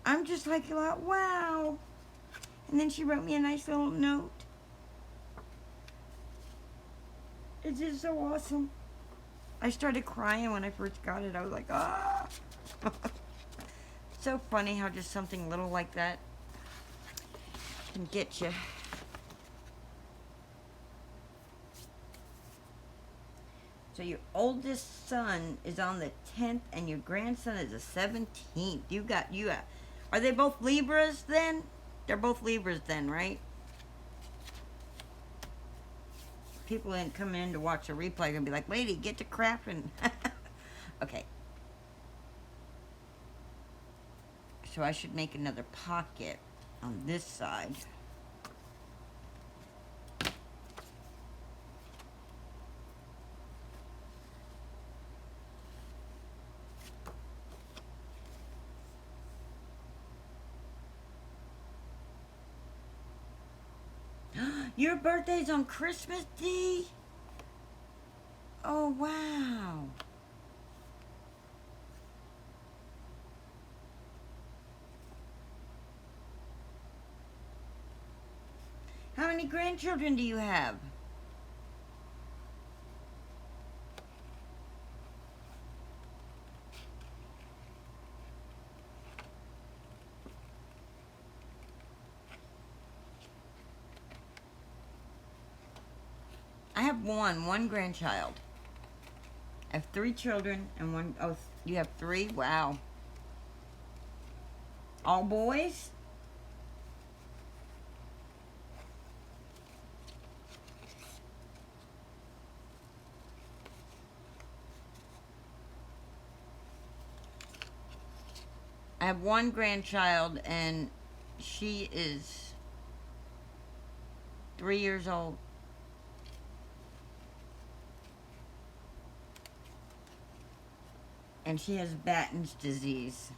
I'm just like, wow. And then she wrote me a nice little note. It's just so awesome. I started crying when I first got it. I was like, ah. So funny how just something little like that can get you. So your oldest son is on the 10th and your grandson is the 17th. You got, are they both Libras then? They're both Libras then, right? People ain't come in to watch a replay and be like, lady, get to crafting. Okay. So I should make another pocket on this side. Your birthday's on Christmas Day? Oh, wow. How many grandchildren do you have? I have one grandchild. I have 3 children and one, oh, you have 3? Wow. All boys? I have one grandchild and she is 3 years old. And she has Batten's disease.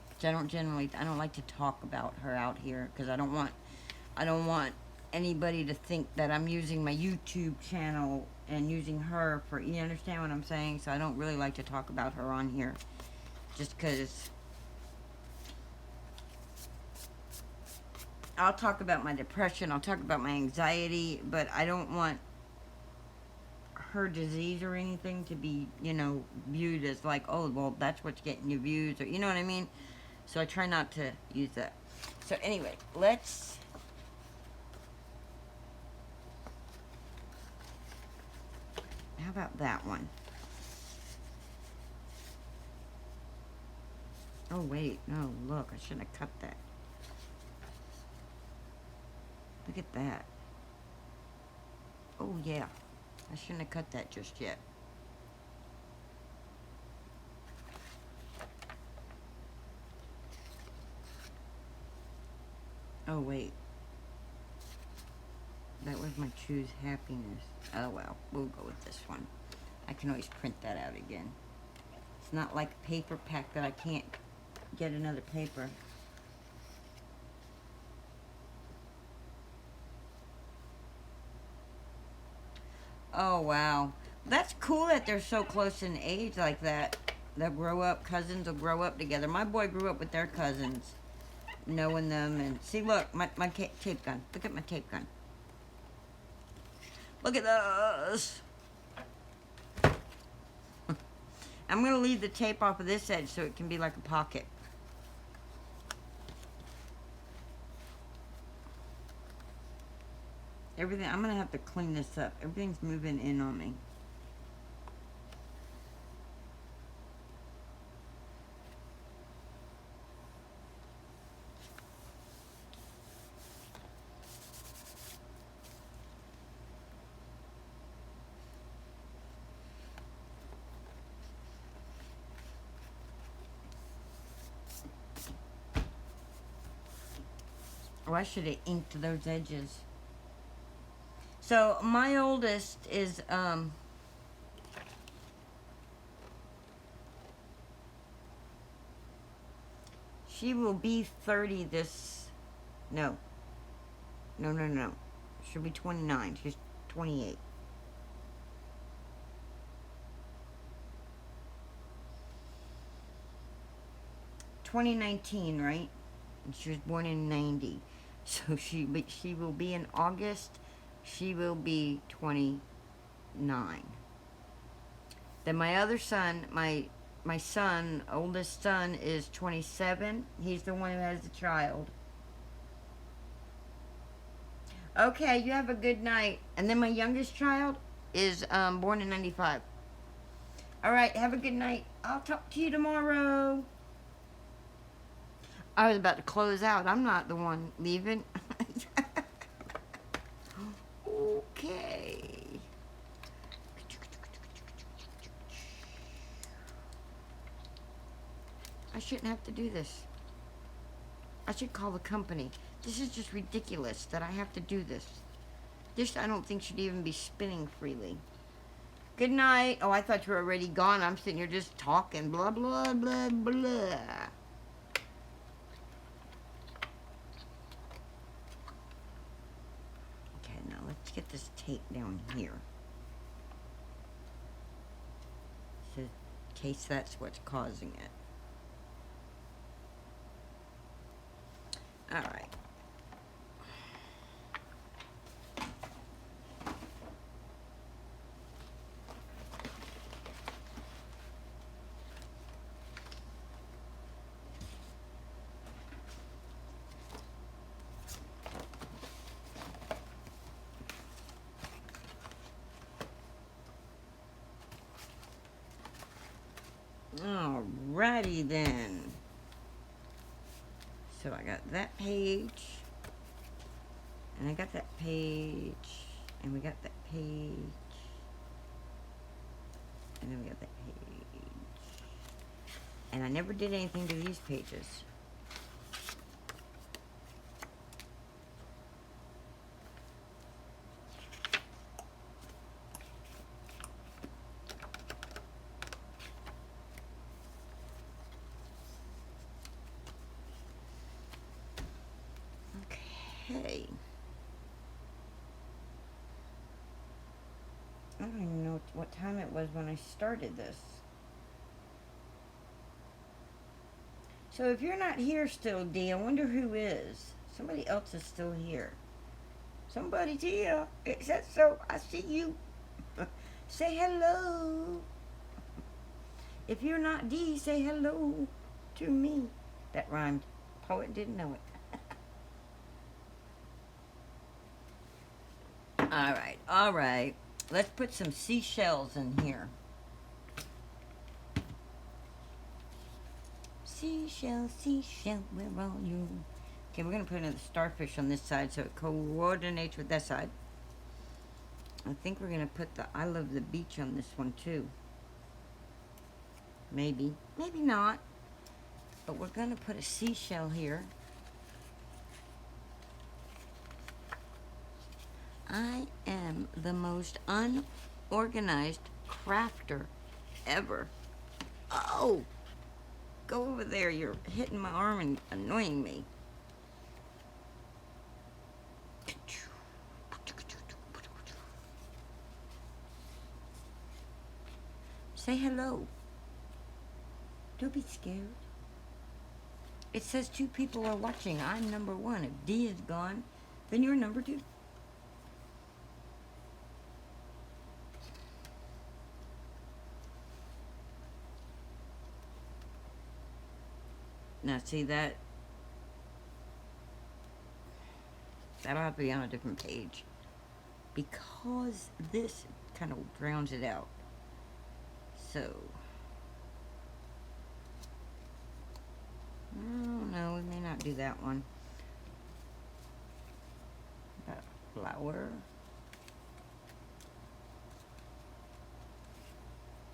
Which I don't like to talk about her out here because I don't want anybody to think that I'm using my YouTube channel and using her for, you understand what I'm saying? So I don't really like to talk about her on here. Just because I'll talk about my depression, I'll talk about my anxiety, but I don't want her disease or anything to be, you know, viewed as like, oh, well, that's what's getting you views, or you know what I mean? So I try not to use that. So anyway, let's how about that one? Oh wait, no, look, I shouldn't have cut that. Look at that. Oh yeah, I shouldn't have cut that just yet. Oh wait. That was my choose happiness. Oh well, we'll go with this one. I can always print that out again. It's not like a paper pack that I can't get another paper. Oh wow. That's cool that they're so close in age like that. They'll grow up, cousins will grow up together. My boy grew up with their cousins, knowing them, and see, look, my tape gun. Look at my tape gun. Look at those. I'm going to leave the tape off of this edge so it can be like a pocket. Everything, I'm gonna have to clean this up. Everything's moving in on me. Oh, I should have inked those edges. So my oldest is she will be 30 this, no. She'll be 29. She's 28. (2019), right? And she was born in 90. So she will be in August. She will be 29. Then my other son, my son, oldest son, is 27. He's the one who has the child. Okay, you have a good night. And then my youngest child is born in 95. All right, have a good night. I'll talk to you tomorrow. I was about to close out. I'm not the one leaving. Okay. I shouldn't have to do this. I should call the company. This is just ridiculous that I have to do this. This, I don't think, should even be spinning freely. Good night. Oh, I thought you were already gone. I'm sitting here just talking. Blah, blah, blah, blah. Okay, now let's get this tape down here. So, in case that's what's causing it. All right. Alrighty then. So I got that page, and I got that page, and we got that page, and then we got that page. And I never did anything to these pages. Okay. I don't even know what time it was when I started this. So if you're not here still, Dee, I wonder who is. Somebody else is still here. Somebody's here. It says so. I see you. Say hello. If you're not Dee, say hello to me. That rhymed. Poet didn't know it. All right. Let's put some seashells in here. Seashell, seashell, where are you? Okay, we're going to put another starfish on this side so it coordinates with that side. I think we're going to put the I love the beach on this one too. Maybe. Maybe not. But we're going to put a seashell here. I am the most unorganized crafter ever. Oh! Go over there. You're hitting my arm and annoying me. Say hello. Don't be scared. It says 2 people are watching. I'm number 1. If D is gone, then you're number 2. Now see that'll have to be on a different page. because this kind of drowns it out. So, oh no, we may not do that one. Got a flower.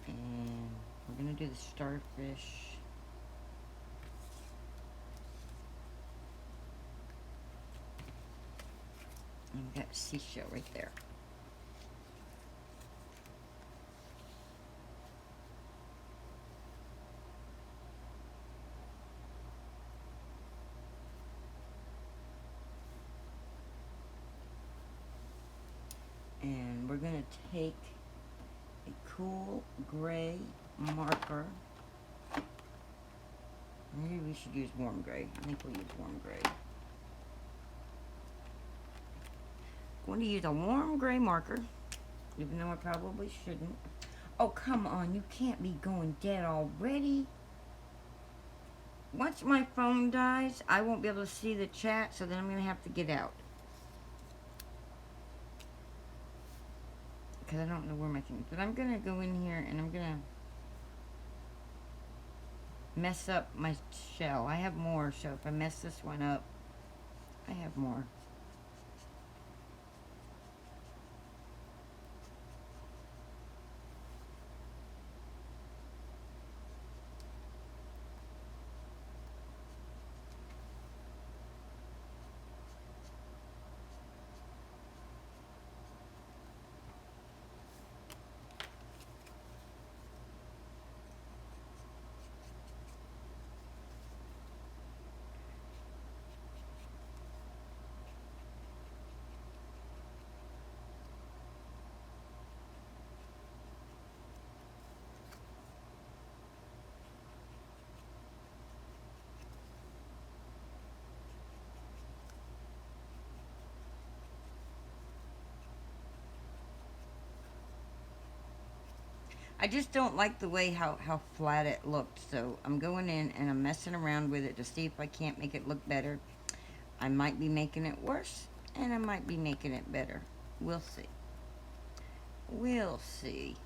And we're going to do the starfish. And we've got seashell right there. And we're going to take a cool gray marker. Maybe we should use warm gray. I think we'll use warm gray. Going to use a warm gray marker, even though I probably shouldn't. Oh, come on, you can't be going dead already. Once my phone dies, I won't be able to see the chat, so then I'm going to have to get out. Because I don't know where my thing is. But I'm going to go in here and I'm going to mess up my shell. I have more, so if I mess this one up, I have more. I just don't like the way how flat it looked, so I'm going in and I'm messing around with it to see if I can't make it look better. I might be making it worse, and I might be making it better. We'll see. We'll see.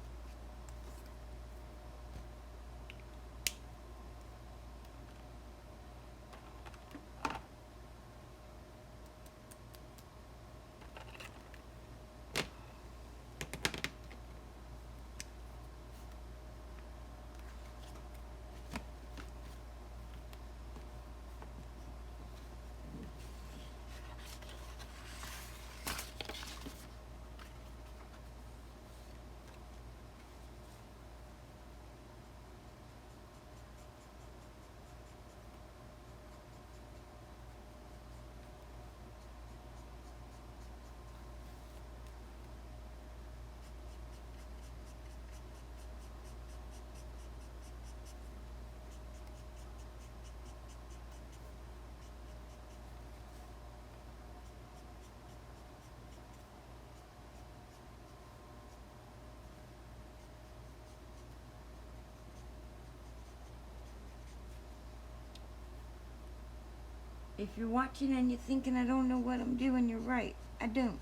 If you're watching and you're thinking I don't know what I'm doing, you're right. I don't.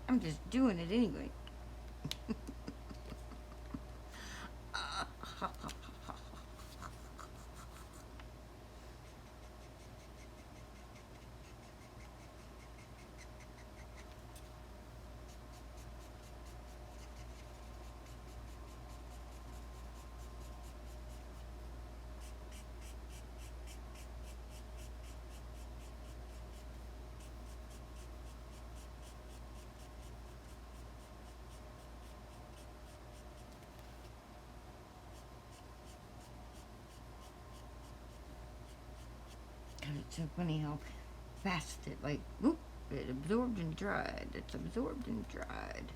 I'm just doing it anyway. It's so funny how fast it, like, whoop, it absorbed and dried. It's absorbed and dried.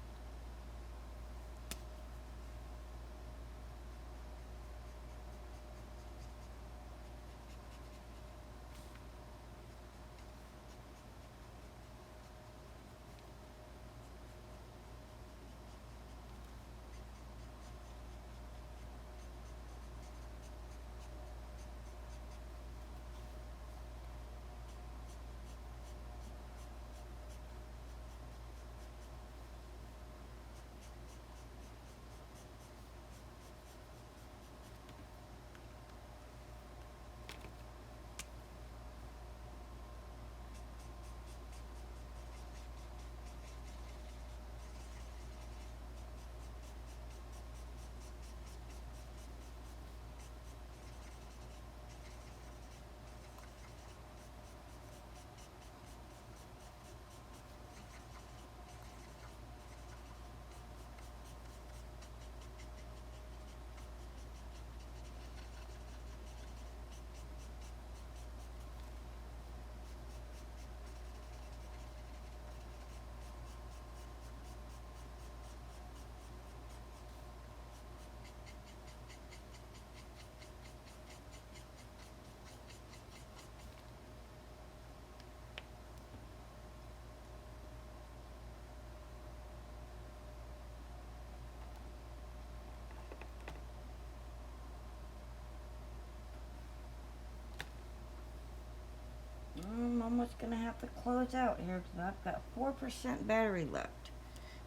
I'm almost gonna have to close out here because I've got 4% battery left.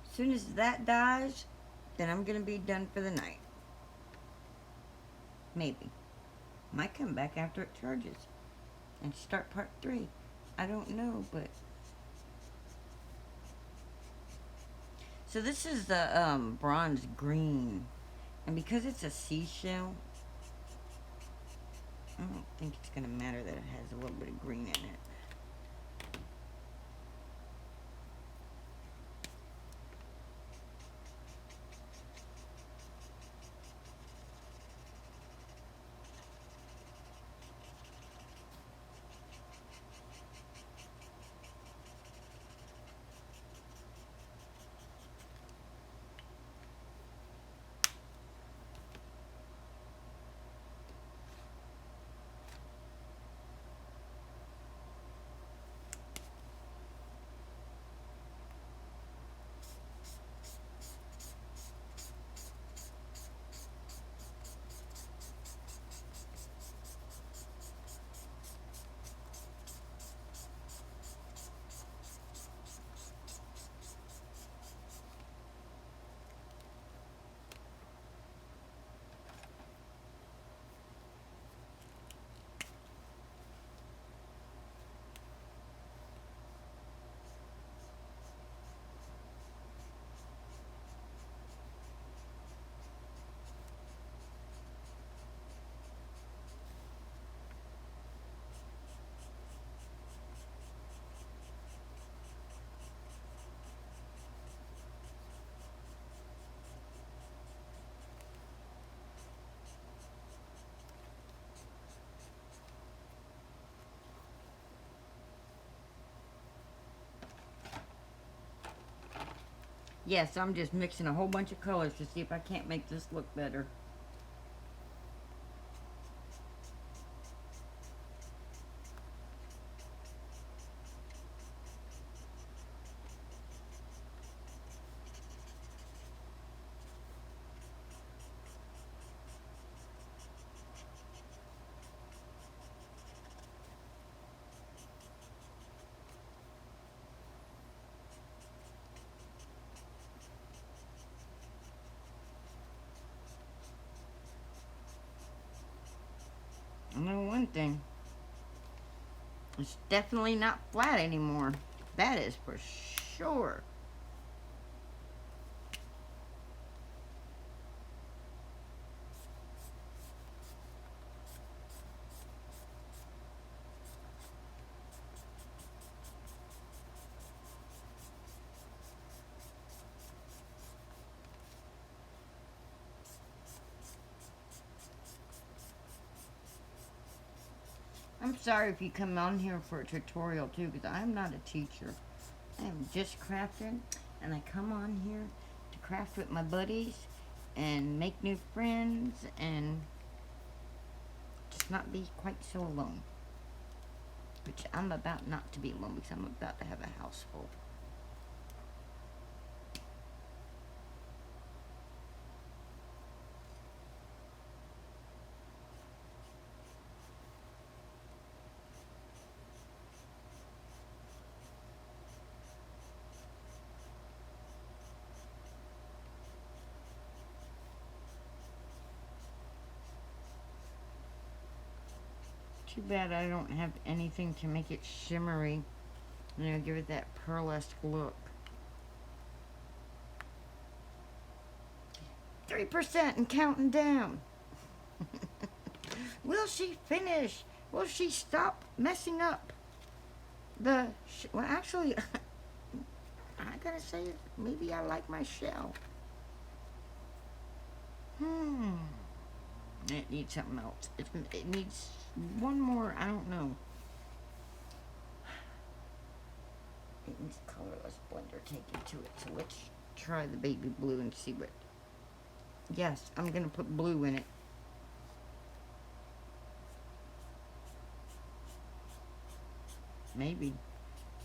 As soon as that dies, then I'm gonna be done for the night. Maybe. Might come back after it charges and start part 3. I don't know, but... So this is the bronze green. And because it's a seashell, I don't think it's going to matter that it has a little bit of green in it. Yes, I'm just mixing a whole bunch of colors to see if I can't make this look better. I know one thing. It's definitely not flat anymore. That is for sure. I'm sorry if you come on here for a tutorial too, because I'm not a teacher. I am just crafting, and I come on here to craft with my buddies and make new friends and just not be quite so alone. Which I'm about not to be alone because I'm about to have a house full. Too bad I don't have anything to make it shimmery. You know, give it that pearlesque look. 3% and counting down. Will she finish? Will she stop messing up the... well, actually, I gotta say, maybe I like my shell. It needs something else. It needs one more, I don't know. It needs colorless blender taken to it. So let's try the baby blue and see what... Yes, I'm going to put blue in it. Maybe.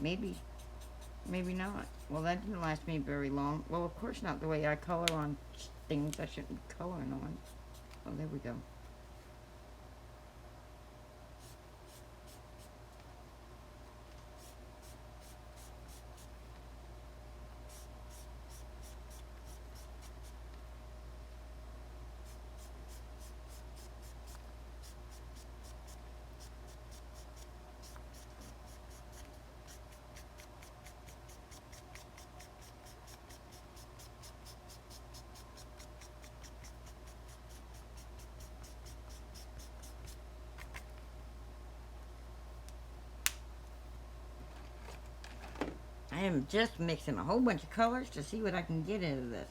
Maybe. Maybe not. Well, that didn't last me very long. Well, of course not the way I color on things I shouldn't be coloring on. Oh, there we go. am just mixing a whole bunch of colors to see what I can get out of this.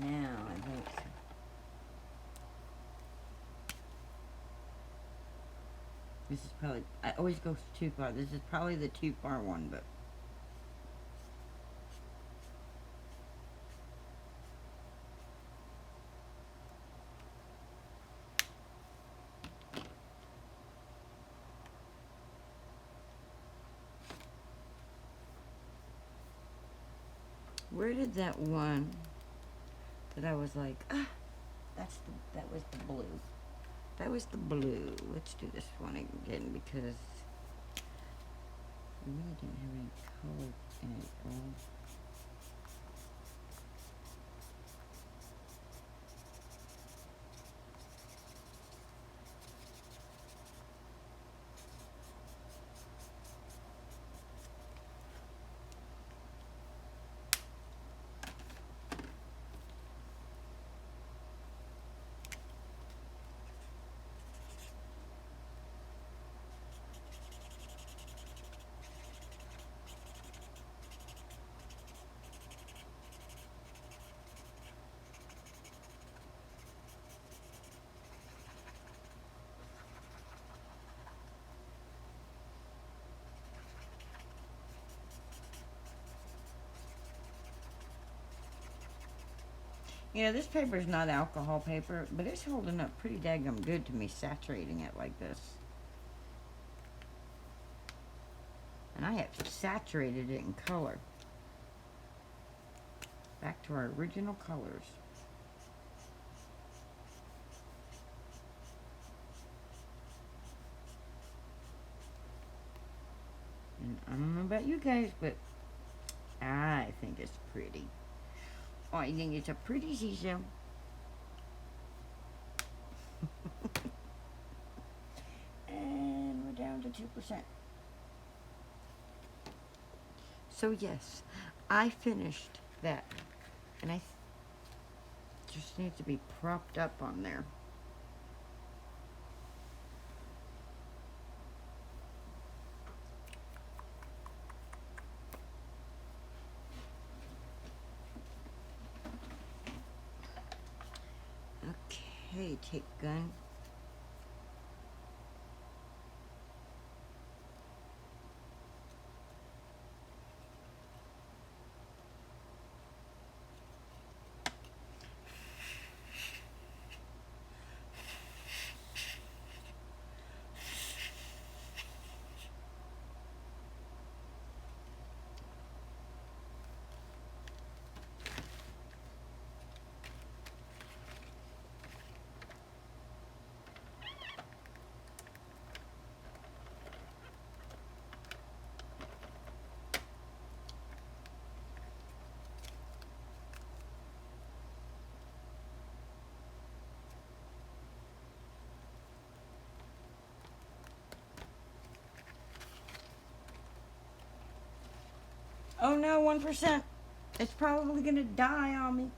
Now, I think this is probably, I always go too far. This is probably the too far one, but where did that one that I was like, ah, that was the blue. That was the blue. Let's do this one again because we really didn't have any color in it at all. You know, this paper is not alcohol paper, but it's holding up pretty daggum good to me saturating it like this. And I have saturated it in color. Back to our original colors. And I don't know about you guys, but I think it's pretty. I think it's a pretty seashell. And we're down to 2%. So yes, I finished that. And I just need to be propped up on there. Okay, take gun. Oh no, 1%. It's probably gonna die on me.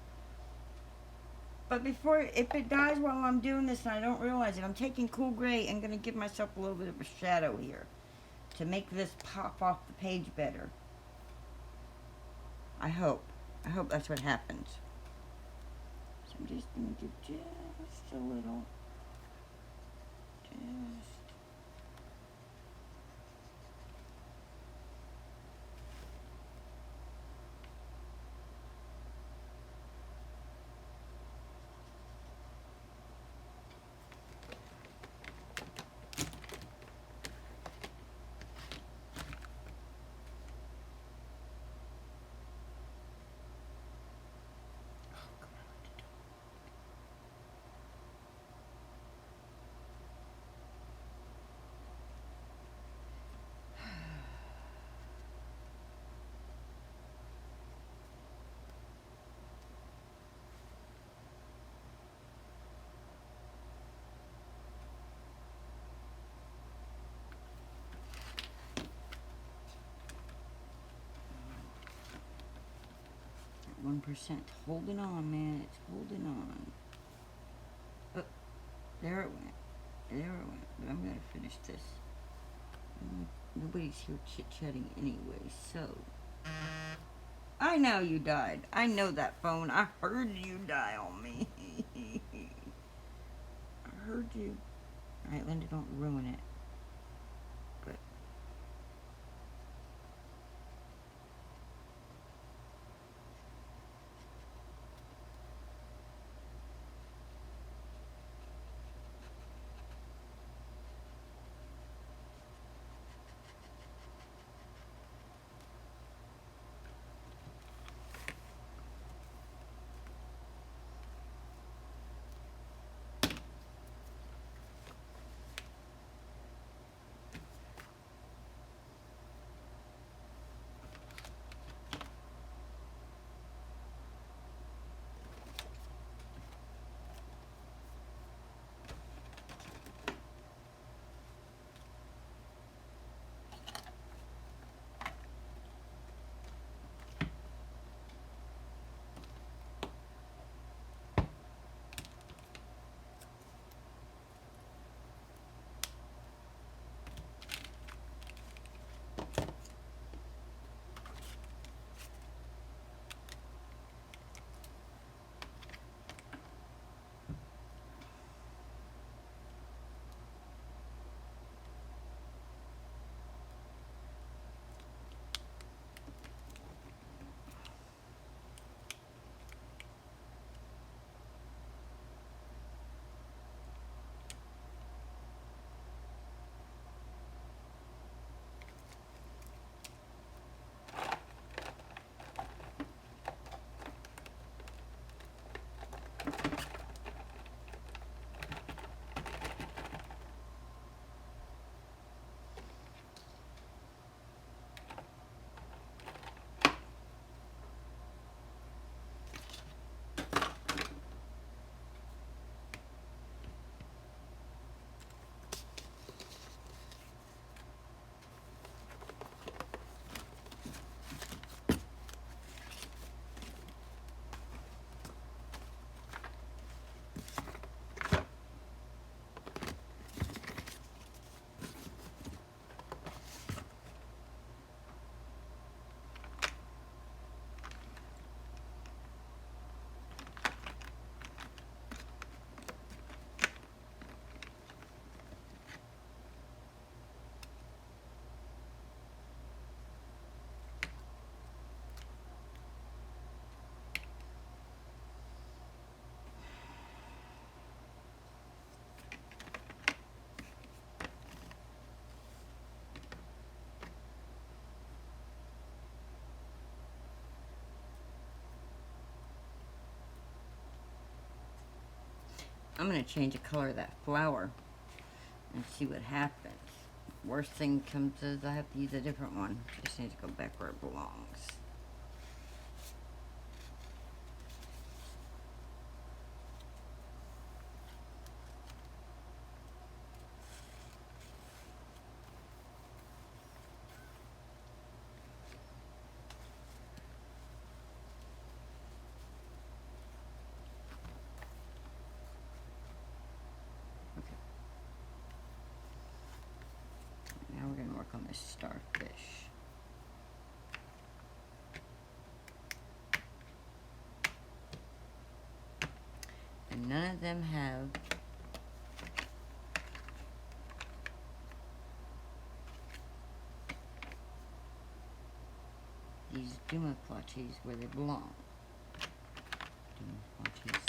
But if it dies while I'm doing this and I don't realize it, I'm taking cool gray and gonna give myself a little bit of a shadow here to make this pop off the page better. I hope that's what happens. So I'm just gonna do just a little. Just. 1%. Holding on, man. It's holding on. Oh, there it went. There it went. But I'm going to finish this. Nobody's here chit-chatting anyway, so... I know you died. I know that phone. I heard you dial me. I heard you. Alright, Linda, don't ruin it. But... I'm going to change the color of that flower and see what happens. Worst thing comes is I have to use a different one. Just need to go back where it belongs. Now we're going to work on this starfish. And none of them have these dumaplaches where they belong. Dumaplaches.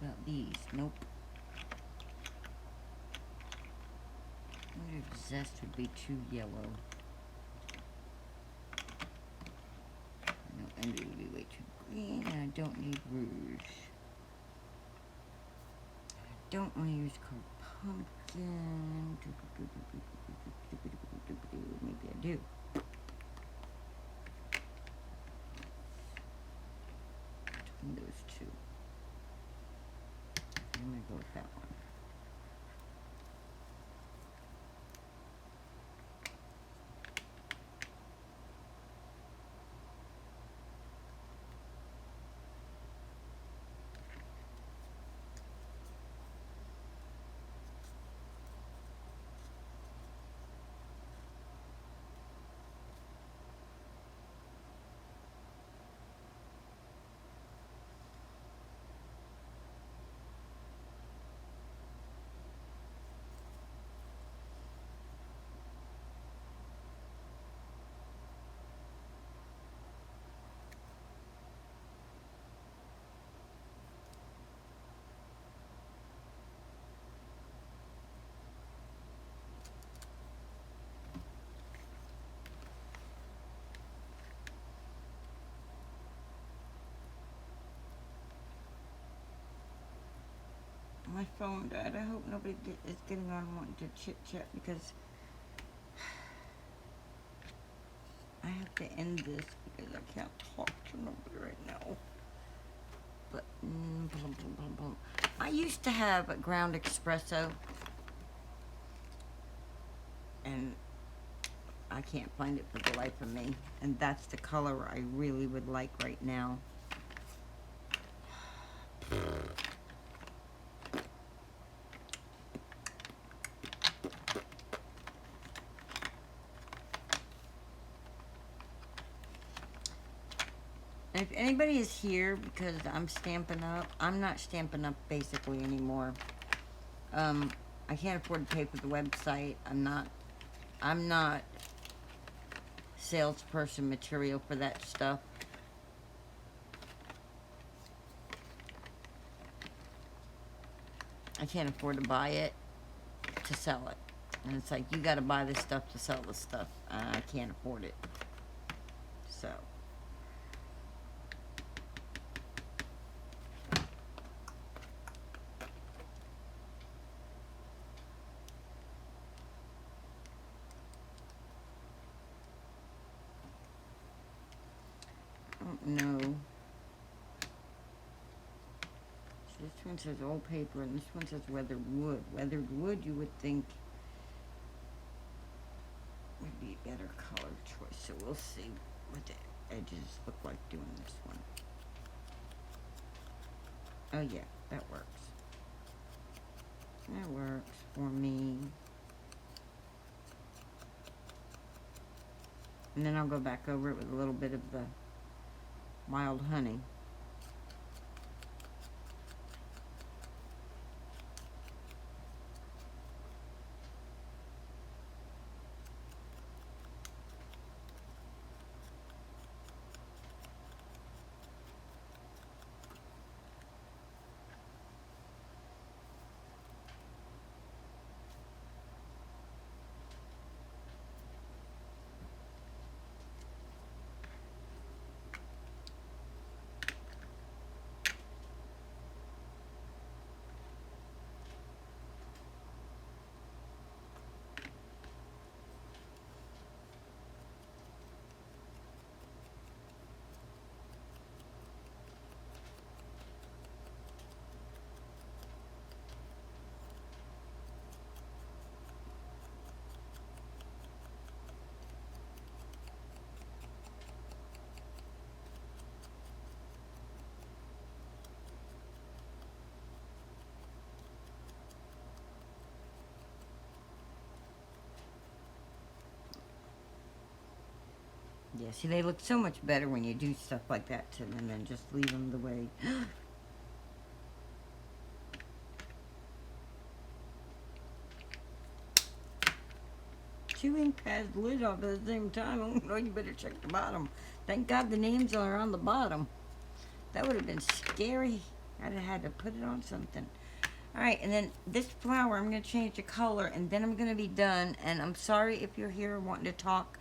About these? Nope. I wonder if zest would be too yellow. No, envy would be way too green, and I don't need rouge. I don't want to use pumpkin. Maybe I do. Between those two. I'm going to go with that one. My phone died. I hope nobody is getting on wanting to chit chat because I have to end this because I can't talk to nobody right now. But I used to have a ground espresso, and I can't find it for the life of me. And that's the color I really would like right now. And if anybody is here because I'm Stampin' Up, I'm not Stampin' Up basically anymore. I can't afford to pay for the website. I'm not salesperson material for that stuff. I can't afford to buy it to sell it. And it's like, you gotta buy this stuff to sell this stuff. I can't afford it. So. No. This one says old paper, and this one says weathered wood. Weathered wood, you would think, would be a better color choice. So we'll see what the edges look like doing this one. Oh yeah, that works. That works for me. And then I'll go back over it with a little bit of the wild honey. Yeah, see, they look so much better when you do stuff like that to them than just leave them the way. Two ink pads lid off at the same time. Oh no, you better check the bottom. Thank God the names are on the bottom. That would have been scary. I'd have had to put it on something. Alright, and then this flower, I'm going to change the color, and then I'm going to be done. And I'm sorry if you're here wanting to talk.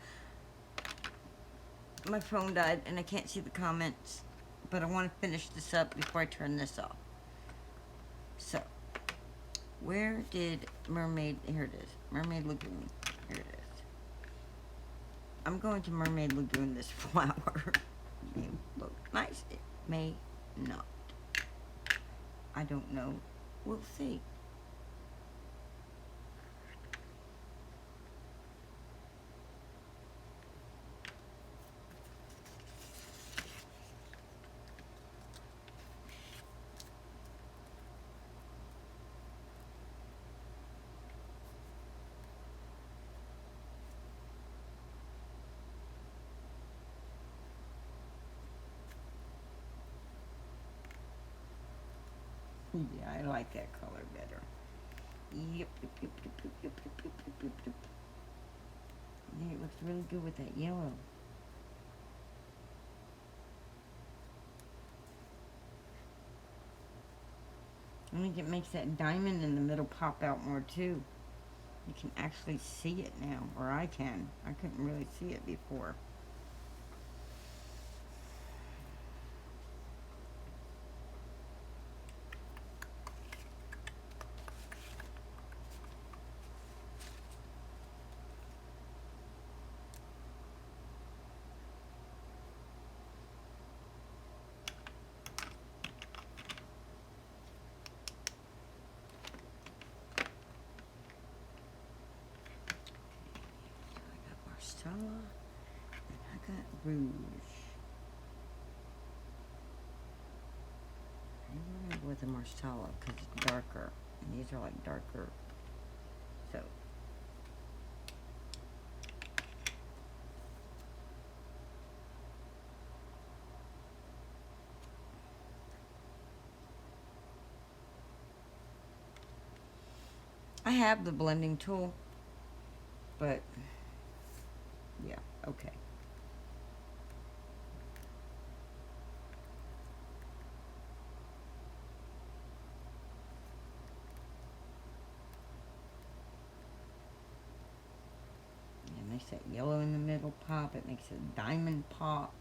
My phone died, and I can't see the comments. But I want to finish this up before I turn this off. So, where did Mermaid... Here it is. Mermaid Lagoon. Here it is. I'm going to Mermaid Lagoon this flower. It may look nice. It may not. I don't know. We'll see. Yeah, I like that color better. Yep, yep, yep, yep, yep, yep, yep, yep, yep, yep. I think it looks really good with that yellow. I think it makes that diamond in the middle pop out more too. You can actually see it now, or I can. I couldn't really see it before. Marsala, and I got rouge. I remember with the Marsala because it's darker, and these are like darker. So. I have the blending tool, but yeah, okay. It makes that yellow in the middle pop. It makes a diamond pop.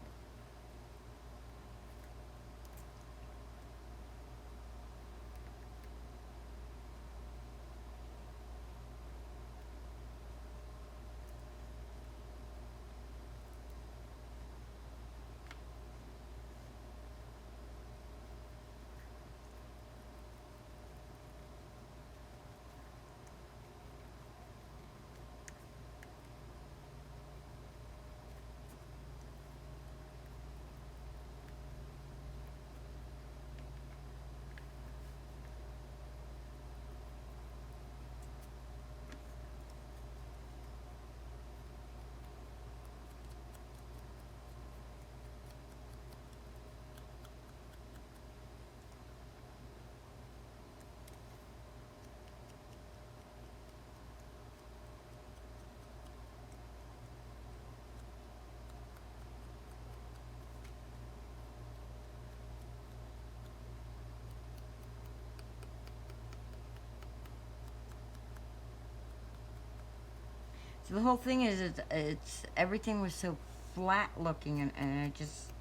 So the whole thing is, it's everything was so flat looking, and I just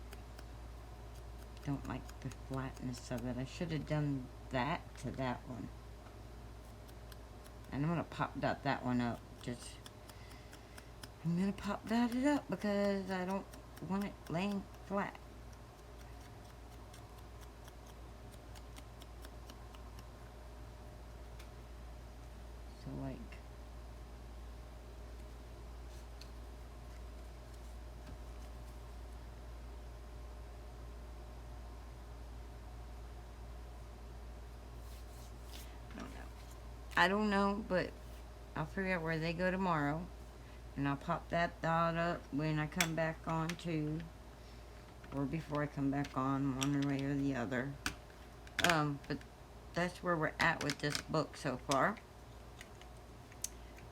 don't like the flatness of it. I should have done that to that one. And I'm going to pop dot that one up. I'm going to pop dot it up because I don't want it laying flat. So like, I don't know, but I'll figure out where they go tomorrow. And I'll pop that dot up when I come back on too. Or before I come back on, one way or the other. But that's where we're at with this book so far.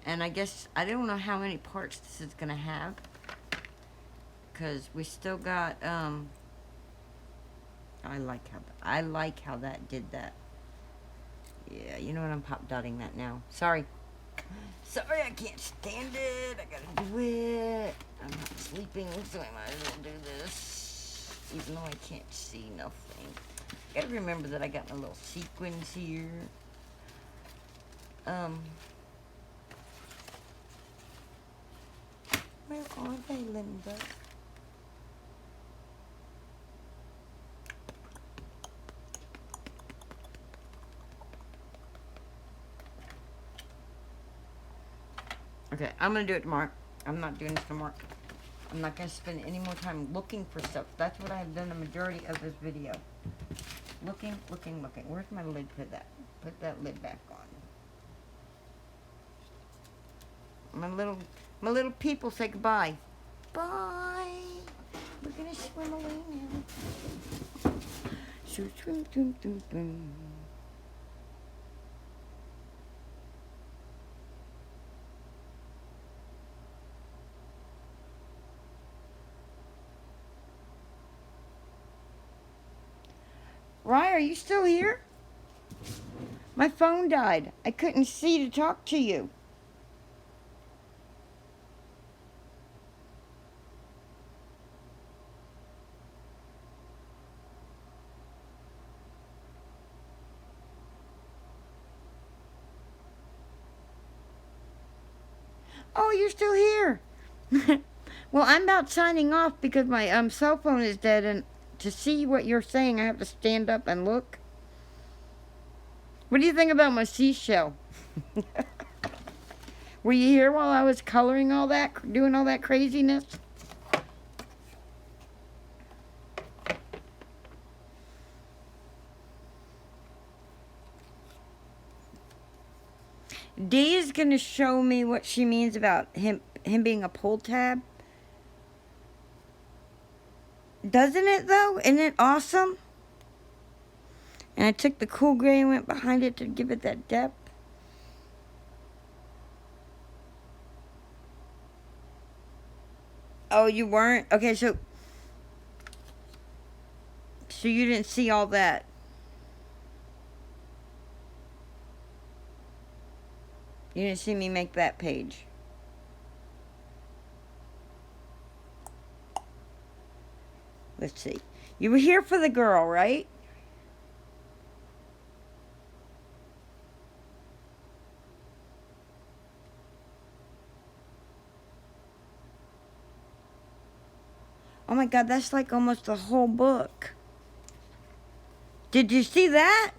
And I guess, I don't know how many parts this is going to have. Because we still got, I like how that did that. Yeah, you know what, I'm pop dotting that now. Sorry. Sorry, I can't stand it. I gotta do it. I'm not sleeping, so I might as well do this. Even though I can't see nothing. Gotta remember that I got my little sequins here. Where are they, Linda? Okay, I'm going to do it tomorrow. I'm not doing this tomorrow. I'm not going to spend any more time looking for stuff. That's what I have done the majority of this video. Looking. Where's my lid for that? Put that lid back on. My little people say goodbye. Bye. We're going to swim away now. Swim. Rye, are you still here? My phone died. I couldn't see to talk to you. Oh, you're still here. Well, I'm about signing off because my cell phone is dead, and to see what you're saying, I have to stand up and look. What do you think about my seashell? Were you here while I was coloring all that, doing all that craziness? Dee is going to show me what she means about him being a pull tab. Doesn't it, though? Isn't it awesome? And I took the cool gray and went behind it to give it that depth. Oh, you weren't? Okay, so you didn't see all that. You didn't see me make that page. Let's see. You were here for the girl, right? Oh my God, that's like almost the whole book. Did you see that?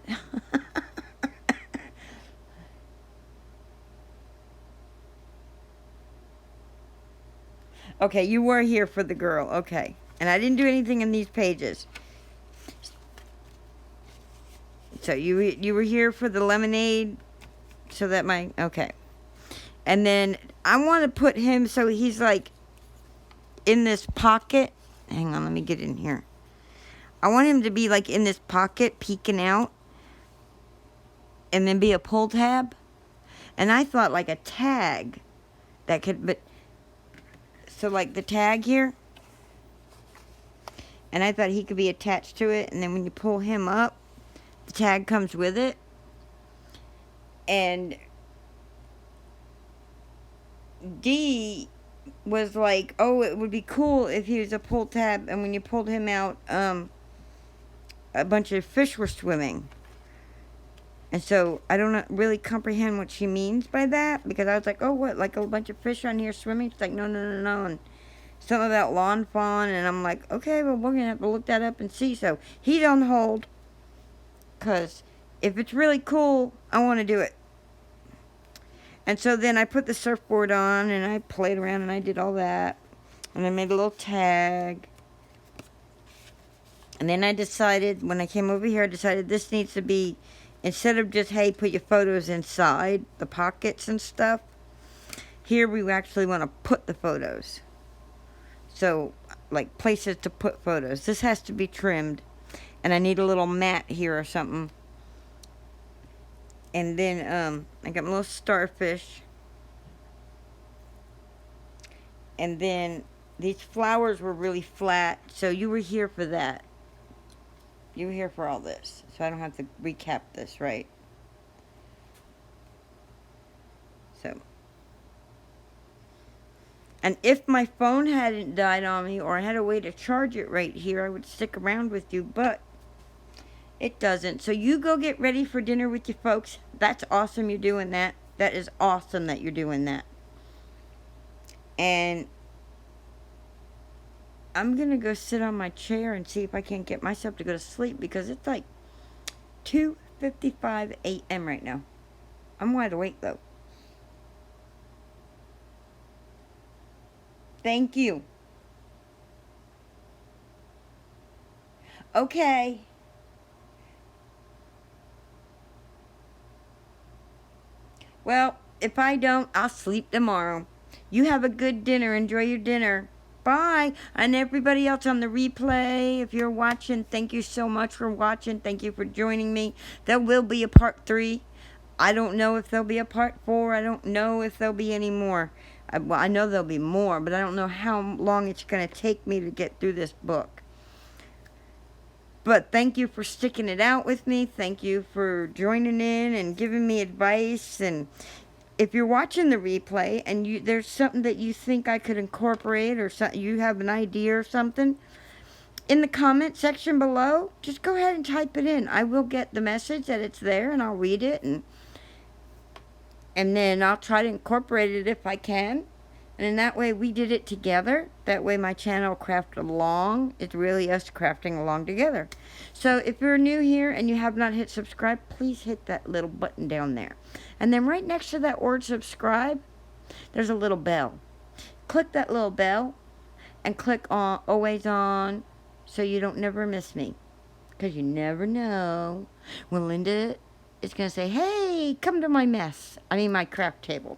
Okay, you were here for the girl. Okay. And I didn't do anything in these pages. So you were here for the lemonade, so that okay. And then I want to put him so he's like in this pocket. Hang on, let me get in here. I want him to be like in this pocket, peeking out, and then be a pull tab. And I thought like a tag that could, but so like the tag here. And I thought he could be attached to it, and then when you pull him up, the tag comes with it. And Dee was like, oh, it would be cool if he was a pull tab, and when you pulled him out, a bunch of fish were swimming. And so I don't really comprehend what she means by that, because I was like, oh, what, like a bunch of fish on here swimming? She's like, no, and something about lawn fawn, and I'm like, okay, well, we're going to have to look that up and see. So he's on hold, because if it's really cool, I want to do it. And so then I put the surfboard on, and I played around, and I did all that. And I made a little tag. And then I decided, when I came over here, I decided this needs to be, instead of just, hey, put your photos inside the pockets and stuff, here we actually want to put the photos. So, like, places to put photos. This has to be trimmed. And I need a little mat here or something. And then, I got my little starfish. And then, these flowers were really flat. So, you were here for that. You were here for all this. So, I don't have to recap this, right? So. And if my phone hadn't died on me, or I had a way to charge it right here, I would stick around with you. But it doesn't. So you go get ready for dinner with your folks. That's awesome you're doing that. That is awesome that you're doing that. And I'm going to go sit on my chair and see if I can't get myself to go to sleep, because it's like 2:55 a.m. right now. I'm wide awake, though. Thank you. Okay. Well, if I don't, I'll sleep tomorrow. You have a good dinner. Enjoy your dinner. Bye. And everybody else on the replay, if you're watching, thank you so much for watching. Thank you for joining me. There will be a part 3. I don't know if there'll be a part 4. I don't know if there'll be any more. Well, I know there'll be more, but I don't know how long it's going to take me to get through this book. But thank you for sticking it out with me. Thank you for joining in and giving me advice. And if you're watching the replay and there's something that you think I could incorporate, or you have an idea or something, in the comment section below, just go ahead and type it in. I will get the message that it's there, and I'll read it, and then I'll try to incorporate it if I can. And in that way, we did it together. That way my channel craft along. It's really us crafting along together. So if you're new here and you have not hit subscribe, please hit that little button down there. And then right next to that word subscribe, there's a little bell. Click that little bell and click on always on so you don't never miss me. Because you never know when Linda is going to say, hey, come to my mess. I mean my craft table.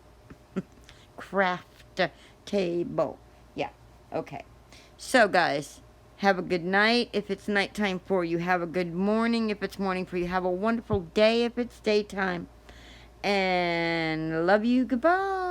Craft table. Yeah, okay. So guys, have a good night if it's nighttime for you. Have a good morning if it's morning for you. Have a wonderful day if it's daytime. And love you. Goodbye.